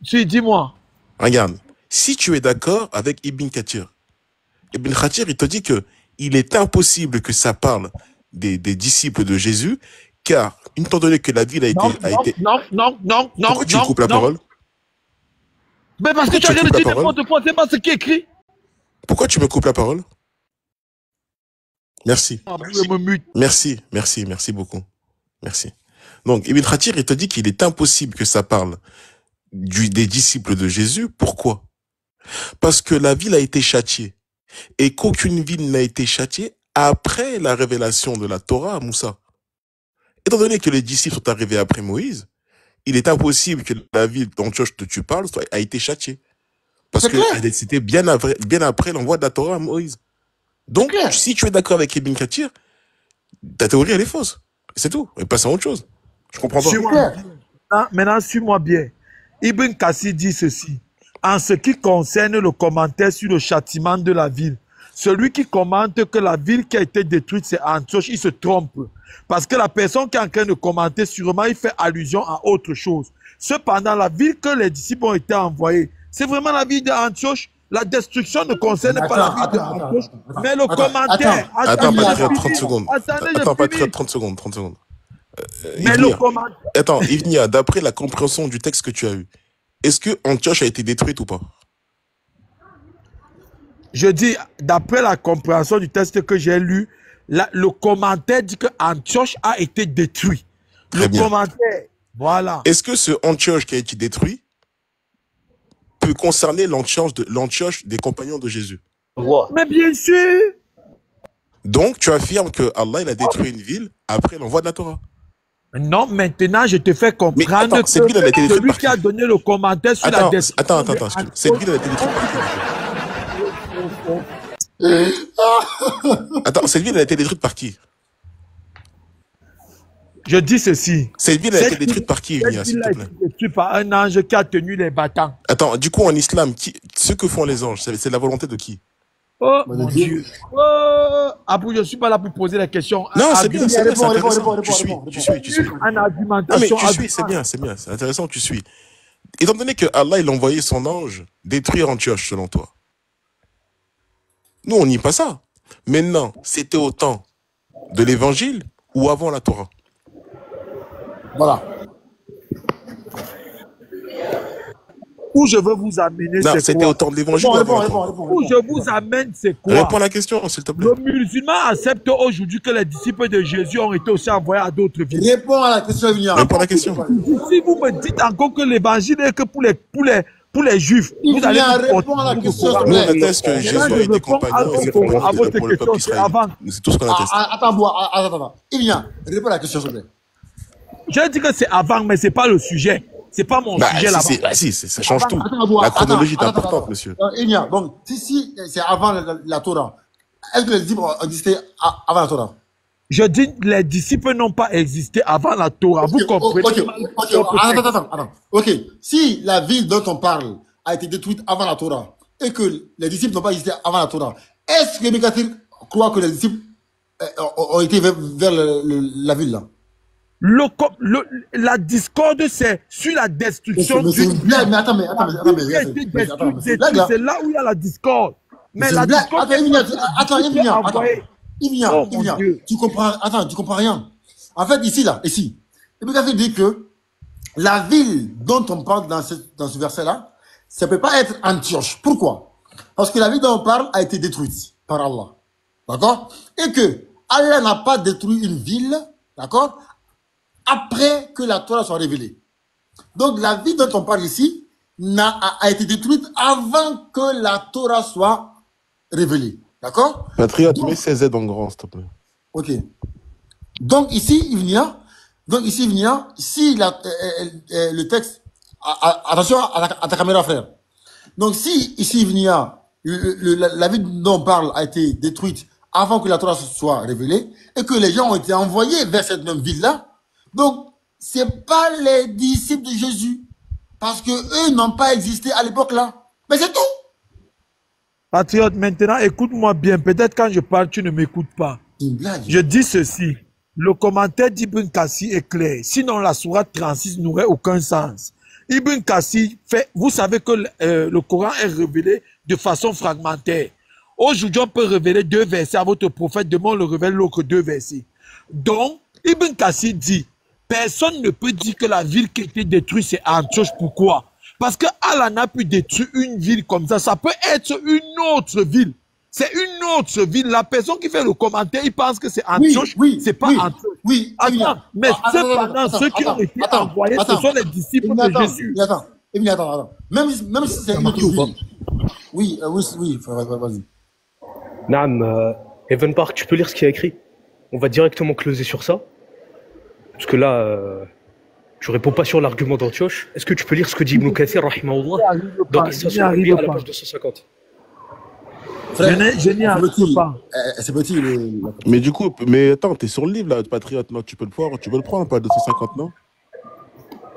Si, dis-moi. Regarde, si tu es d'accord avec Ibn Kathir, il te dit que il est impossible que ça parle des disciples de Jésus, car étant donné que la ville a été... Non. Pourquoi tu coupes la parole? Mais parce que tu as rien dit n'importe quoi, c'est pas ce qui est écrit. Pourquoi tu me coupes la parole? Merci beaucoup. Merci. Donc, Ibn Kathir, il te dit qu'il est impossible que ça parle des disciples de Jésus. Pourquoi? Parce que la ville a été châtiée. Et qu'aucune ville n'a été châtiée après la révélation de la Torah à Moussa. Étant donné que les disciples sont arrivés après Moïse, il est impossible que la ville dont tu parles a été châtiée. Parce que c'était bien après l'envoi de la Torah à Moïse. Donc, si tu es d'accord avec Ibn Kathir, ta théorie, elle est fausse. C'est tout. Et passe à autre chose. Je comprends pas. Maintenant, suis-moi bien. Ibn Kathir dit ceci. En ce qui concerne le commentaire sur le châtiment de la ville, celui qui commente que la ville qui a été détruite, c'est Antioche, il se trompe. Parce que la personne qui est en train de commenter, sûrement, il fait allusion à autre chose. Cependant, la ville que les disciples ont été envoyés, c'est vraiment la ville d'Antioche. La destruction ne concerne pas la ville d'Antioche, mais le commentaire... Attends, Patriote, 30 secondes. Attends, Patriote, 30 secondes. Mais le commentaire... Attends, Yvnia, d'après la compréhension du texte que tu as eu, est-ce que Antioche a été détruite ou pas? Je dis, d'après la compréhension du texte que j'ai lu, le commentaire dit que Antioche a été détruit. Très bien. Commentaire, voilà. Est-ce que ce Antioche qui a été détruit peut concerner l'Antioche des compagnons de Jésus? Mais bien sûr. Donc, tu affirmes que Allah il a détruit une ville après l'envoi de la Torah? Non, maintenant, je te fais comprendre que celui qui a donné le commentaire sur la destruction... Attends. Cette ville, elle a été détruite par qui? Attends, cette ville, elle a été détruite par qui? Je dis ceci. Cette ville a été détruite par qui, Evnia, Cette s'il ville te a plaît? été détruite par un ange qui a tenu les battants. Attends, du coup, en islam, ce que font les anges, c'est la volonté de qui? Oh, mon Dieu. Oh, Abou, je ne suis pas là pour poser la question. Non, c'est bien, c'est intéressant. Tu suis. En Non, mais argumentation. tu suis, c'est bien, c'est intéressant que tu suis. Étant donné que Allah, il a envoyé son ange détruire Antioche, selon toi. Nous, on n'y pas ça. Maintenant, c'était au temps de l'évangile ou avant la Torah? Voilà. Où je veux vous amener, Non, c'est c'était quoi? au temps de l'évangile ou avant la Torah? Où je vous amène, c'est quoi? Réponds à la question, s'il te plaît. Le musulman accepte aujourd'hui que les disciples de Jésus ont été aussi envoyés à d'autres villes. Réponds à la question, Evnia. Réponds à la question. Si vous me dites encore que l'évangile est que pour les juifs, vous allez Evnia, me réponds à la question, s'il te Nous, on plaît. atteste que Jésus a été compagnon et fait à votre pour le peuple question, c'est d'Israël. avant. C'est tout ce qu'on atteste. Attends. Evnia, réponds à la question, s'il te plaît. Je dis que c'est avant, mais c'est pas le sujet. C'est pas mon sujet là-bas. Si, ça change tout. La chronologie est importante, monsieur. Evnia, donc, si c'est avant la Torah, est-ce que les disciples ont existé avant la Torah? Je dis les disciples n'ont pas existé avant la Torah. Vous comprenez? Attends. Ok, si la ville dont on parle a été détruite avant la Torah et que les disciples n'ont pas existé avant la Torah, est-ce que les Mécathires croient que les disciples ont été vers la ville là? La discorde, c'est sur la destruction C'est une blague, mais attends, c'est là où il y a la discorde. Mais la discorde, Evnia, tu comprends rien. En fait, ici, le Mécathire dit que la ville dont on parle dans ce verset-là, ça ne peut pas être Antioche. Pourquoi? Parce que la ville dont on parle a été détruite par Allah. D'accord? Et que Allah n'a pas détruit une ville, d'accord, après que la Torah soit révélée. Donc la ville dont on parle ici a été détruite avant que la Torah soit révélée. D'accord? Patriote, mets CZ en grand, s'il te plaît. Ok. Donc ici, Evnia, si le texte, attention à ta caméra, frère. Donc si ici, Evnia, la ville dont on parle a été détruite avant que la Torah soit révélée et que les gens ont été envoyés vers cette même ville-là, donc c'est pas les disciples de Jésus parce que eux n'ont pas existé à l'époque-là. Mais c'est tout. Patriote, maintenant, écoute-moi bien. Peut-être quand je parle, tu ne m'écoutes pas. Une blague. Je dis ceci. Le commentaire d'Ibn Kassi est clair. Sinon, la sourate 36 n'aurait aucun sens. Ibn Kassi fait, vous savez que le Coran est révélé de façon fragmentaire. Aujourd'hui, on peut révéler 2 versets à votre prophète. Demain, on le révèle l'autre 2 versets. Donc, Ibn Kassi dit, personne ne peut dire que la ville qui a été détruite, c'est Antioche. Pourquoi? Parce que Allah n'a pu détruire une ville comme ça. Ça peut être une autre ville. C'est une autre ville. La personne qui fait le commentaire, il pense que c'est Antioche. C'est pas Antioche. Oui. Attends, mais cependant, ceux qui ont été envoyés, ce sont les disciples de Jésus. Attends. Même si c'est une autre ville. Oui, vas-y. Naam, Evan Park, tu peux lire ce qu'il y a écrit? On va directement closer sur ça. Parce que là, je réponds pas sur l'argument d'Antioche. Est-ce que tu peux lire ce que dit Ibn Kathir, rahimahullah, dans Qissas al-Anbiya à la page 250? Je n'y arrive pas. C'est petit. Mais du coup, mais attends, t'es sur le livre là, Patriote, non? Tu peux le prendre, pas 250, non?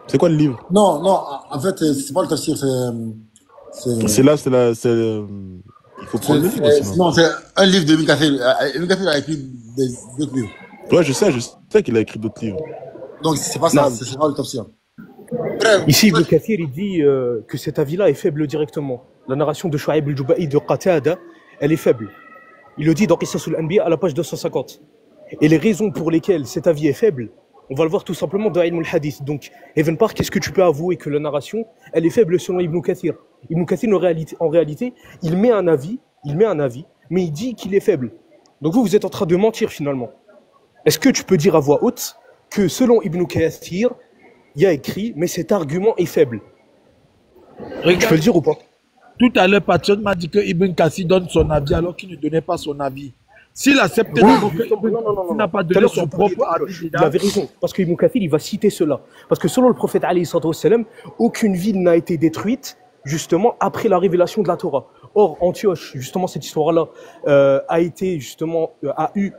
C'est quoi le livre? Non, en fait, c'est pas le tafsir, c'est là, il faut prendre le livre aussi. Non, c'est un livre de Ibn Kathir. Ibn Kathir a écrit d'autres livres. Ouais, je sais qu'il a écrit d'autres livres. Donc, c'est pas ça, c'est pas le tafsir. Ici, Ibn Kathir, il dit que cet avis-là est faible directement. La narration de Shu'aib al-Juba'i de Qatada, elle est faible. Il le dit dans Qissas al-Anbiya à la page 250. Et les raisons pour lesquelles cet avis est faible, on va le voir tout simplement dans Ilm al-Hadith. Donc, Evan Park, est-ce que tu peux avouer que la narration, elle est faible selon Ibn Kathir? Ibn Kathir, en réalité, il met un avis, mais il dit qu'il est faible. Donc vous êtes en train de mentir finalement. Est-ce que tu peux dire à voix haute que selon Ibn Kathir, il y a écrit, mais cet argument est faible? Tu peux le dire ou pas? Tout à l'heure, Patriot m'a dit que Ibn Kassi donne son avis alors qu'il ne donnait pas son avis. S'il accepte il n'a pas donné son propre avis. Il avait raison, parce que Ibn Kathir, il va citer cela. Parce que selon le prophète alayhi salatu wassalam, aucune ville n'a été détruite, justement, après la révélation de la Torah. Or, Antioche, justement, cette histoire-là a été justement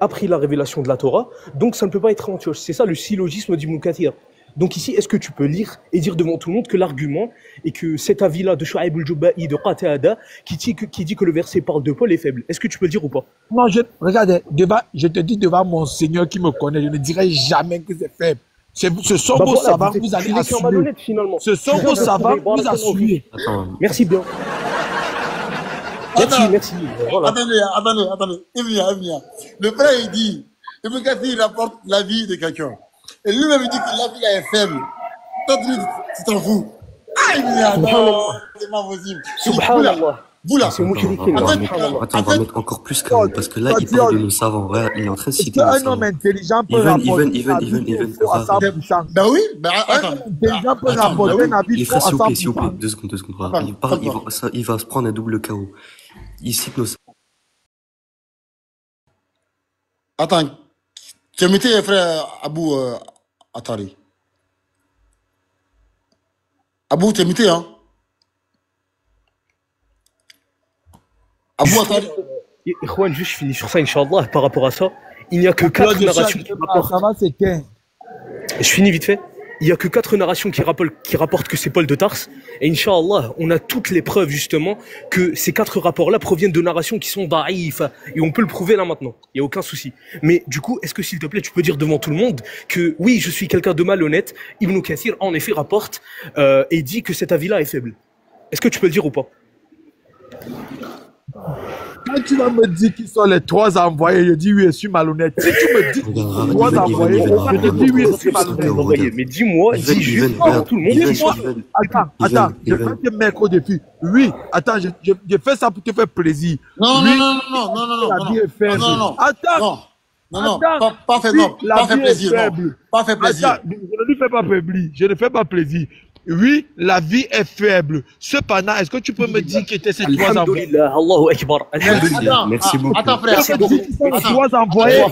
appris la révélation de la Torah, donc ça ne peut pas être Antioche. C'est ça le syllogisme d'Ibn Kathir. Donc ici, est-ce que tu peux lire et dire devant tout le monde que l'argument est que cet avis-là de Shu'aib al-Juba'i, de Qatada, qui dit que le verset parle de Paul est faible? Est-ce que tu peux le dire ou pas? Non, je te dis devant mon Seigneur qui me connaît, je ne dirai jamais que c'est faible. Ce sont vos savants que vous allez assumer. Ce sont vos savants que vous assumez. Merci bien. Merci. Voilà. Attendez. Il vient. Le frère, il dit, Ibn Kathir rapporte la vie de quelqu'un. Et lui-même, il dit que la vie là est faible. Toi, tu t'en fous. Ah, il vient, non, c'est pas possible. Subhanallah. Vous là. C'est mouchriquin. Attends, on va mettre encore plus calme, parce que là, il parle de nos savants. Ouais, il est en train de citer nos Un savants. homme intelligent peut rapporter Ben oui, ben attends. intelligent peut rapporter un avis Les faux frères, à s'il vous plaît, 100%. 2 secondes. Il va se prendre un double KO. Il cite nos savants. Attends. Tu as muté, frère Abou Attari. Abou, tu es muté, hein? Abou Attari. Ikhwan, juste je finis sur ça, Inch'Allah, par rapport à ça. Il n'y a que 4 narrations qui rapportent. Ça va, c'est 15. Je finis vite fait. Il n'y a que 4 narrations qui rapportent que c'est Paul de Tarse. Et Inch'Allah, on a toutes les preuves justement que ces 4 rapports-là proviennent de narrations qui sont daïf. Et on peut le prouver là maintenant. Il n'y a aucun souci. Mais du coup, est-ce que s'il te plaît, tu peux dire devant tout le monde que oui, je suis quelqu'un de malhonnête. Ibn Kathir, en effet, rapporte et dit que cet avis-là est faible. Est-ce que tu peux le dire ou pas? Quand tu vas me dire qu'ils sont les 3 envoyés, je dis oui, je suis malhonnête. Si tu me dis qu'ils sont 3 envoyés, je te dis oui, je suis malhonnête. Mais dis-moi, dis juste devant tout le monde. Dis-moi. Attends, je vais te mettre au défi. Oui, attends, je fais ça pour te faire plaisir. Non. La vie est faible. Attends. Non, pas fait plaisir. Pas fait plaisir. Attends, je ne lui fais pas plaisir. Je ne fais pas plaisir. Oui, la vie est faible. Cependant, est-ce que tu peux me dire que ces 3 envoyés? Alhamdulillah, Allahu Akbar. Alhamdulillah. Merci beaucoup. Attends, frère. Est-ce que tu dis qu'ils sont 3 envoyés?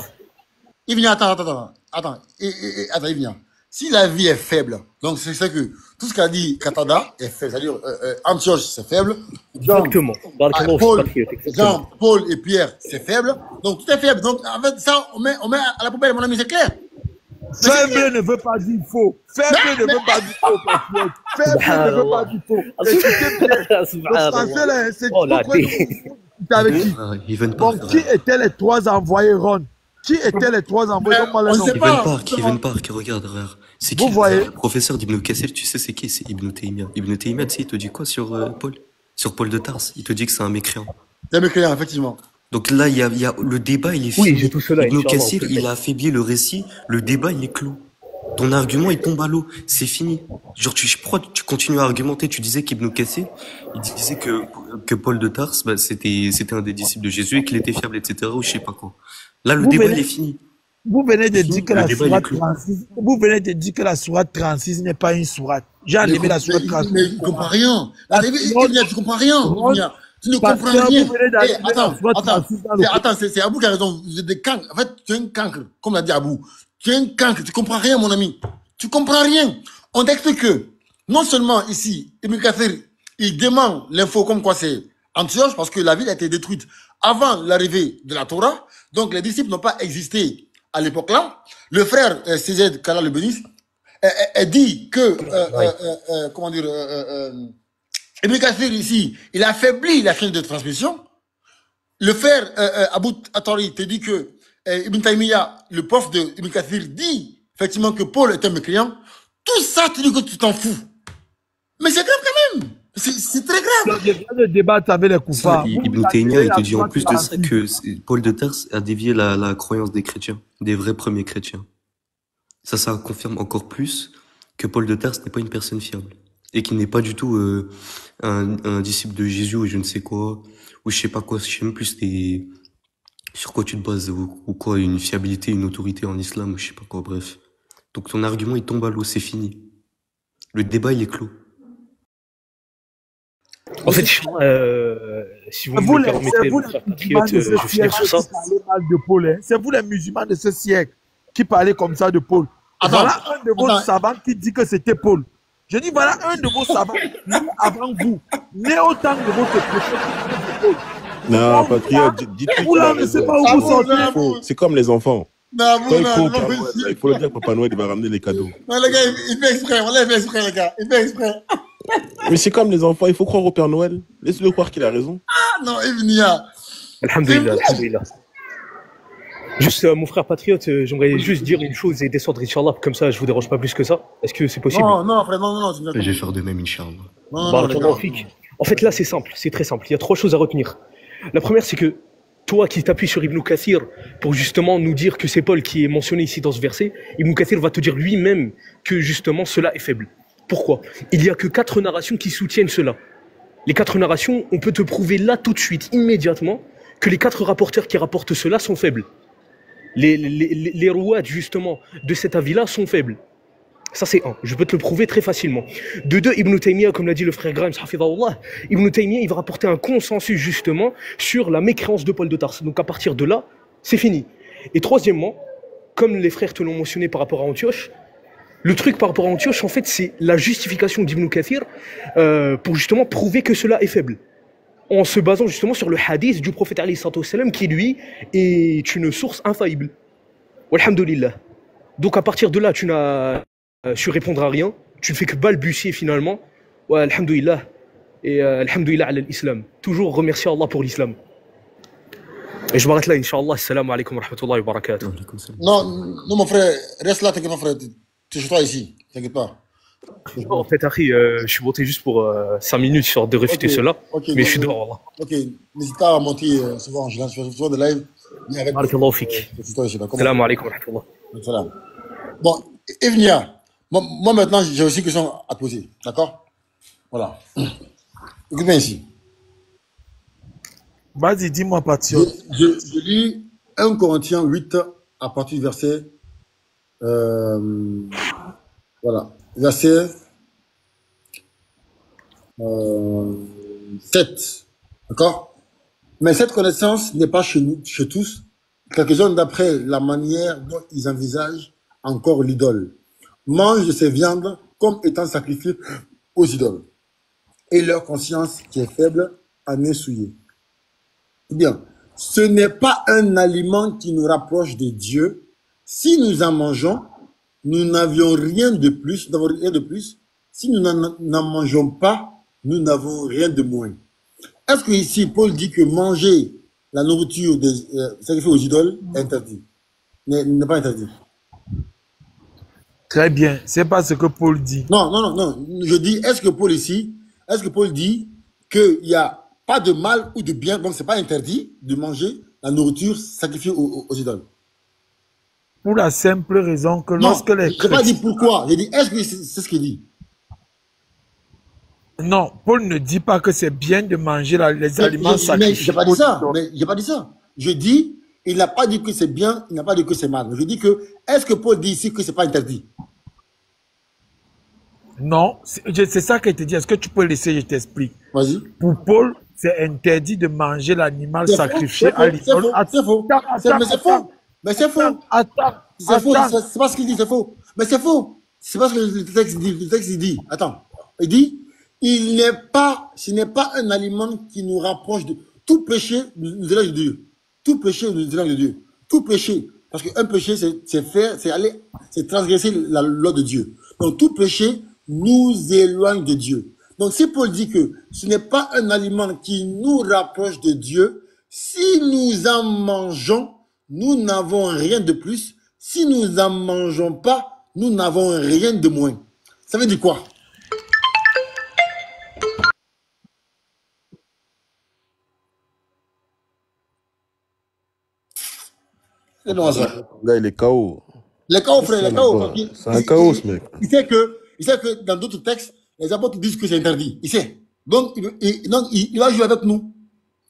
Il vient, attends. Attends, il vient. Si la vie est faible, donc c'est ça que tout ce qu'a dit Qatada est faible, c'est-à-dire Antioche, c'est faible. Exactement. Jean, Paul et Pierre, c'est faible. Donc tout est faible. Donc en fait, ça, on met à la poubelle, mon ami, c'est clair. Faible ne veut pas dire faux. Faible ne veut pas dire faux, patriote. Faible ne veut pas dire faux. Écoutez bien. Le français, là, c'est avec qui? Bon, qui étaient les 3 envoyés, Ron? Qui étaient les 3 envoyés? Kevin Park, regarde, frère. C'est qui le professeur d'Ibn Kathir? Tu sais c'est qui? C'est Ibn Taymiyyah. Ibn Taymiyyah, tu sais, il te dit quoi sur Paul? Sur Paul de Tarse? Il te dit que c'est un mécréant. C'est un mécréant, effectivement. Donc là, il y a le débat, il est fini. Oui, j'ai tout cela. Ibn Kathir, il a affaibli le récit. Le débat, il est clos. Ton argument, il tombe à l'eau. C'est fini. Genre, tu continues à argumenter. Tu disais qu'Ibn Kathir, il disait que Paul de Tarse, bah, c'était un des disciples de Jésus et qu'il était fiable, etc. ou je sais pas quoi. Là, le débat, il est fini. Vous venez de dire que la sourate 36, vous venez de dire que la sourate 36 n'est pas une sourate. J'ai enlevé la sourate 36. Mais tu comprends rien. Tu comprends rien. Tu ne comprends rien. Attends, c'est Abou qui a raison. Vous êtes des cancres. En fait, tu es un cancre, comme l'a dit Abou. Tu es un cancre, tu comprends rien, mon ami. Tu comprends rien. On t'explique que, non seulement ici, Ibn Kathir, il demande l'info comme quoi c'est Antioche, parce que la ville a été détruite avant l'arrivée de la Torah. Donc, les disciples n'ont pas existé à l'époque-là. Le frère Cézed, qu'Allah le bénisse, dit que, comment dire, Ibn Kathir ici, il a affaibli la chaîne de transmission. Le frère Abou Attari te dit que Ibn Taymiyyah, le prof de Ibn Kathir, dit effectivement que Paul est un mécréant. Tout ça, tu dis que tu t'en fous. Mais c'est grave quand même. C'est très grave. Il y a de débattre avec les coupables. Ibn Taymiyyah, il te dit en plus de ça que Paul de Tarse a dévié la croyance des chrétiens, des vrais premiers chrétiens. Ça confirme encore plus que Paul de Tarse n'est pas une personne fiable. Et qu'il n'est pas du tout un disciple de Jésus ou je ne sais quoi, ou je sais pas quoi, je sais même plus sur quoi tu te bases, ou quoi, une fiabilité, une autorité en islam, ou je sais pas quoi, bref. Donc ton argument, il tombe à l'eau, c'est fini. Le débat, il est clos. En fait, si vous me permettez, je vais finir sur ça. C'est vous les musulmans de ce siècle qui parlez comme ça de Paul. Voilà un de vos savants qui dit que c'était Paul. Je dis, voilà un de vos savants, né avant vous, né au temps de votre prophète, Non, patriote, dites-lui Vous qu'il a là, ne sais raison. pas où Ah vous bon, sortez. non, C'est comme les enfants. non, Quand il non, faut au non, Père Noël, là, il faut le dire que Papa Noël il va ramener les cadeaux. non, les gars, il fait exprès, voilà, il fait exprès, les gars, il fait exprès. Mais c'est comme les enfants, il faut croire au Père Noël. Laisse-le croire qu'il a raison. Ah non, Ibnia. Alhamdulillah, alhamdulillah. Juste, mon frère patriote, j'aimerais juste dire une chose et descendre, Inch'Allah, comme ça je vous dérange pas plus que ça. Est-ce que c'est possible? Non, non, frère, non, non, non. Je vais faire de même, Inch'Allah. Non, non, Barakallahu fik. En fait, là, c'est simple, c'est très simple. Il y a trois choses à retenir. La première, c'est que toi qui t'appuies sur Ibn Kathir pour justement nous dire que c'est Paul qui est mentionné ici dans ce verset, Ibn Kathir va te dire lui-même que justement cela est faible. Pourquoi? Il n'y a que 4 narrations qui soutiennent cela. Les 4 narrations, on peut te prouver là tout de suite, immédiatement, que les 4 rapporteurs qui rapportent cela sont faibles. Les rouades justement de cet avis-là sont faibles. Ça c'est un, je peux te le prouver très facilement. De deux, Ibn Taymiyyah, comme l'a dit le frère Grimes, hafidhahullah, Ibn Taymiyyah il va rapporter un consensus justement sur la mécréance de Paul de Tarse. Donc à partir de là, c'est fini. Et troisièmement, comme les frères te l'ont mentionné par rapport à Antioche, le truc par rapport à Antioche, en fait, c'est la justification d'Ibn Kathir pour justement prouver que cela est faible. En se basant justement sur le hadith du prophète alayhi salatu wassalam qui lui est une source infaillible. Walhamdulillah. Donc à partir de là, tu n'as su répondre à rien, tu ne fais que balbutier finalement. Ouais, alhamdulillah. Et alhamdulillah ala l'islam. Toujours remercier Allah pour l'islam. Et je m'arrête là, Inch'Allah. Assalamu alaikum wa rahmatullahi wa barakatuh. Non, non, mon frère, reste là, t'inquiète pas, frère. Tu es chez toi ici, t'inquiète pas. En fait, Harry, je suis monté juste pour 5 minutes histoire de réfuter cela. Mais je suis dehors, là. Ok, n'hésite pas à monter souvent. Je lance souvent des lives. Barakallahu fik. Salam alaikum wa rahmatullah. Bon, Evnia, moi maintenant, j'ai aussi une question à te poser. D'accord? Voilà. Écoute bien ici. Vas-y, dis-moi, Patio. Je lis 1 Corinthiens 8 à partir du verset. Voilà. Verset 7. D'accord? Mais cette connaissance n'est pas chez nous, chez tous. Quelques-uns d'après la manière dont ils envisagent encore l'idole, mangent de ces viandes comme étant sacrifiées aux idoles. Et leur conscience, qui est faible, en est souillée. Eh bien, ce n'est pas un aliment qui nous rapproche de Dieu. Si nous en mangeons, nous n'avions rien de plus, nous n'avons rien de plus. Si nous n'en mangeons pas, nous n'avons rien de moins. Est-ce que ici, Paul dit que manger la nourriture sacrifiée aux idoles est interdit? N'est pas interdit. Très bien. C'est pas ce que Paul dit. Non, non, non, non. Je dis, est-ce que Paul ici, est-ce que Paul dit qu'il n'y a pas de mal ou de bien, donc c'est pas interdit de manger la nourriture sacrifiée aux idoles? Pour la simple raison que lorsque les chrétiens... Je n'ai pas dit pourquoi. J'ai dit, est-ce que c'est ce qu'il dit? Non, Paul ne dit pas que c'est bien de manger les aliments sacrifiés. Mais j'ai pas dit ça. Mais j'ai pas dit ça. Je dis, il n'a pas dit que c'est bien, il n'a pas dit que c'est mal. Je dis que, est-ce que Paul dit ici que c'est pas interdit? Non, c'est ça qu'il te dit. Est-ce que tu peux laisser, je t'explique. Vas-y. Pour Paul, c'est interdit de manger l'animal sacrifié à l'idole. C'est faux. Mais c'est faux. Mais c'est faux. Attends. C'est faux. C'est pas ce qu'il dit, c'est faux. Mais c'est faux. C'est pas ce que le texte dit. Le texte, il dit. Attends. Il dit, ce n'est pas un aliment qui nous rapproche de tout péché, nous éloigne de Dieu. Tout péché nous éloigne de Dieu. Tout péché. Parce qu'un péché, c'est transgresser la loi de Dieu. Donc, tout péché nous éloigne de Dieu. Donc, si Paul dit que ce n'est pas un aliment qui nous rapproche de Dieu, si nous en mangeons, nous n'avons rien de plus. Si nous n'en mangeons pas, nous n'avons rien de moins. Ça veut dire quoi? C'est non, ça. Là, il est KO. Le chaos, frère, le chaos. C'est un chaos, ce mec. Il sait que dans d'autres textes, les apôtres disent que c'est interdit. Il sait. Donc, il va jouer avec nous.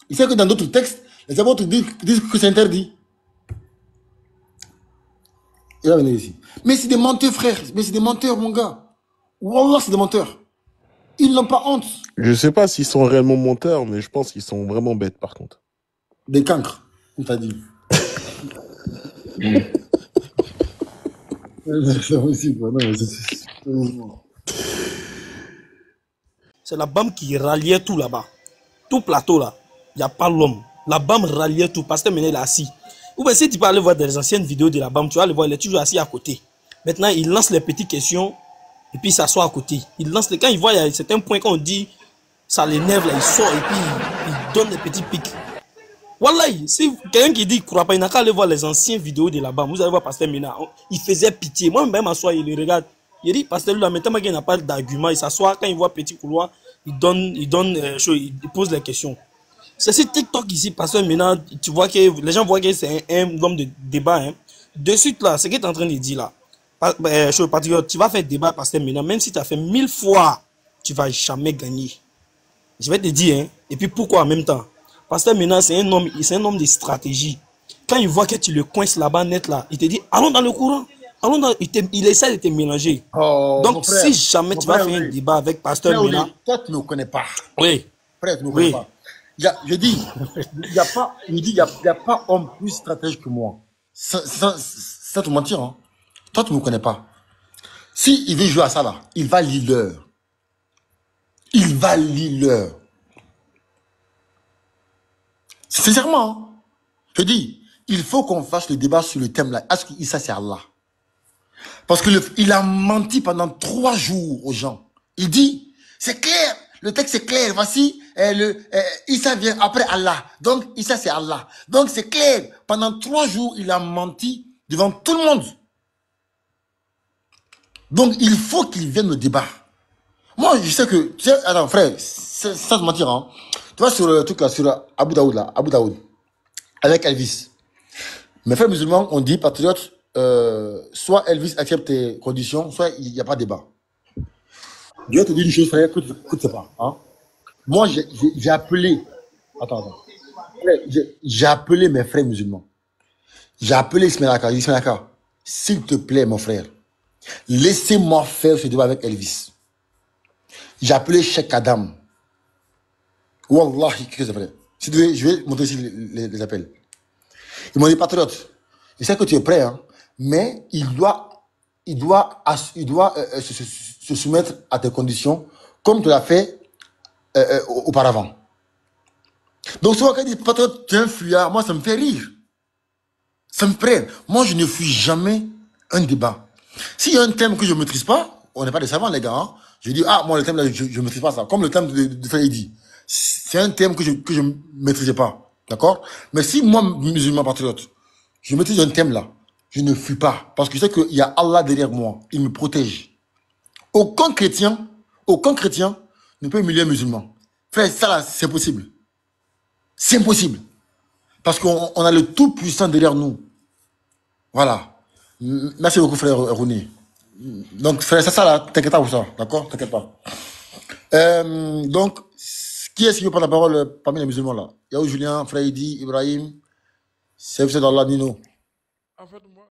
Il sait que dans d'autres textes, les apôtres disent que c'est interdit. Il va venir ici. Mais c'est des menteurs, frère. Mais c'est des menteurs, mon gars. Wallah, c'est des menteurs. Ils n'ont pas honte. Je sais pas s'ils sont réellement menteurs, mais je pense qu'ils sont vraiment bêtes, par contre. Des cancres, on t'a dit. C'est la BAM qui ralliait tout là-bas. Tout plateau là. il n'y a pas l'homme. La BAM ralliait tout. Pasteur maintenant il est assis. Ou bien si tu peux aller voir des anciennes vidéos de la BAM, tu vas le voir, il est toujours assis à côté. Maintenant, il lance les petites questions et puis il s'assoit à côté. Il lance quand il voit, il y a certains points quand on dit ça l'énerve, là, il sort et puis il donne des petits pics. Voilà, si quelqu'un qui dit qu'il ne croit pas, il n'a qu'à aller voir les anciennes vidéos de la BAM. Vous allez voir Pasteur Mina, il faisait pitié. Moi, même m'assois, il le regarde. Il dit, Pasteur Lula, maintenant qu'il n'a pas d'argument, il s'assoit, quand il voit petit couloir, il pose les questions. C'est sur TikTok ici, Pasteur Mina, tu vois que les gens voient que c'est un homme de débat. Hein. De suite là, ce que tu es en train de dire là, patriote, tu vas faire débat Pasteur Mina, même si tu as fait 1000 fois, tu ne vas jamais gagner. Je vais te dire, hein. Et puis pourquoi en même temps? Pasteur Mina, c'est un homme de stratégie. Quand il voit que tu le coinces là-bas net là, il te dit, allons dans le courant. Il essaie de te mélanger. Oh, donc, si jamais tu vas faire un débat avec Pasteur Mina. Toi, tu ne me connais pas. Oui. Frère, tu ne me connais pas. Je dis, il n'y a pas homme plus stratège que moi. Ça te mentir, hein. Toi, tu ne me connais pas. Si il veut jouer à ça là, il va lire l'heure. Il va lire l'heure. Sincèrement, hein. Je dis, il faut qu'on fasse le débat sur le thème là. Est-ce que ça c'est Allah? Parce qu'il a menti pendant 3 jours aux gens. Il dit, c'est clair, le texte est clair, voici, Issa vient après Allah. Donc, Issa c'est Allah. Donc, c'est clair. Pendant 3 jours, il a menti devant tout le monde. Donc, il faut qu'il vienne au débat. Moi, je sais que, tu sais, attends, frère, c'est ça de mentir, hein. Tu vois, sur le truc là, sur Abu Daoud, avec Elvis. Mes frères musulmans ont dit, patriote, soit Elvis accepte tes conditions, soit il n'y a pas de débat. Je vais te dire une chose, frère, écoute ça pas. Hein? Moi, j'ai appelé. Attends. J'ai appelé mes frères musulmans. J'ai appelé Ismailaka. J'ai dit, Ismailaka, s'il te plaît, mon frère, laissez-moi faire ce débat avec Elvis. J'ai appelé Cheikh Adam. Wallah, que c'est vrai. Si tu veux, je vais montrer ici les appels. Ils m'ont dit, patriote, je sais que tu es prêt, hein, mais il doit se soumettre à tes conditions comme tu l'as fait auparavant. Donc, souvent, quand il dit, patriote, tu es un fuyard, moi, ça me fait rire. Ça me fait. Moi, je ne fuis jamais un débat. S'il y a un thème que je ne maîtrise pas, on n'est pas des savants, les gars. Hein, je dis, moi, le thème là, je ne maîtrise pas ça. Comme le thème de Freddy. C'est un thème que je ne maîtrisais pas. D'accord? Mais si moi, musulman patriote, je maîtrise un thème là, je ne fuis pas. Parce que je sais qu'il y a Allah derrière moi. Il me protège. Aucun chrétien ne peut humilier un musulman. Frère, ça là, c'est impossible. C'est impossible. Parce qu'on a le Tout-Puissant derrière nous. Voilà. Merci beaucoup, frère Rouni. Donc, frère, ça là, t'inquiète pas pour ça. D'accord? T'inquiète pas. Donc, qui est-ce qui veut prendre la parole parmi les musulmans là? Yahou Julien, Frère Idi, Ibrahim, c'est d'Allah Nino. En fait, moi,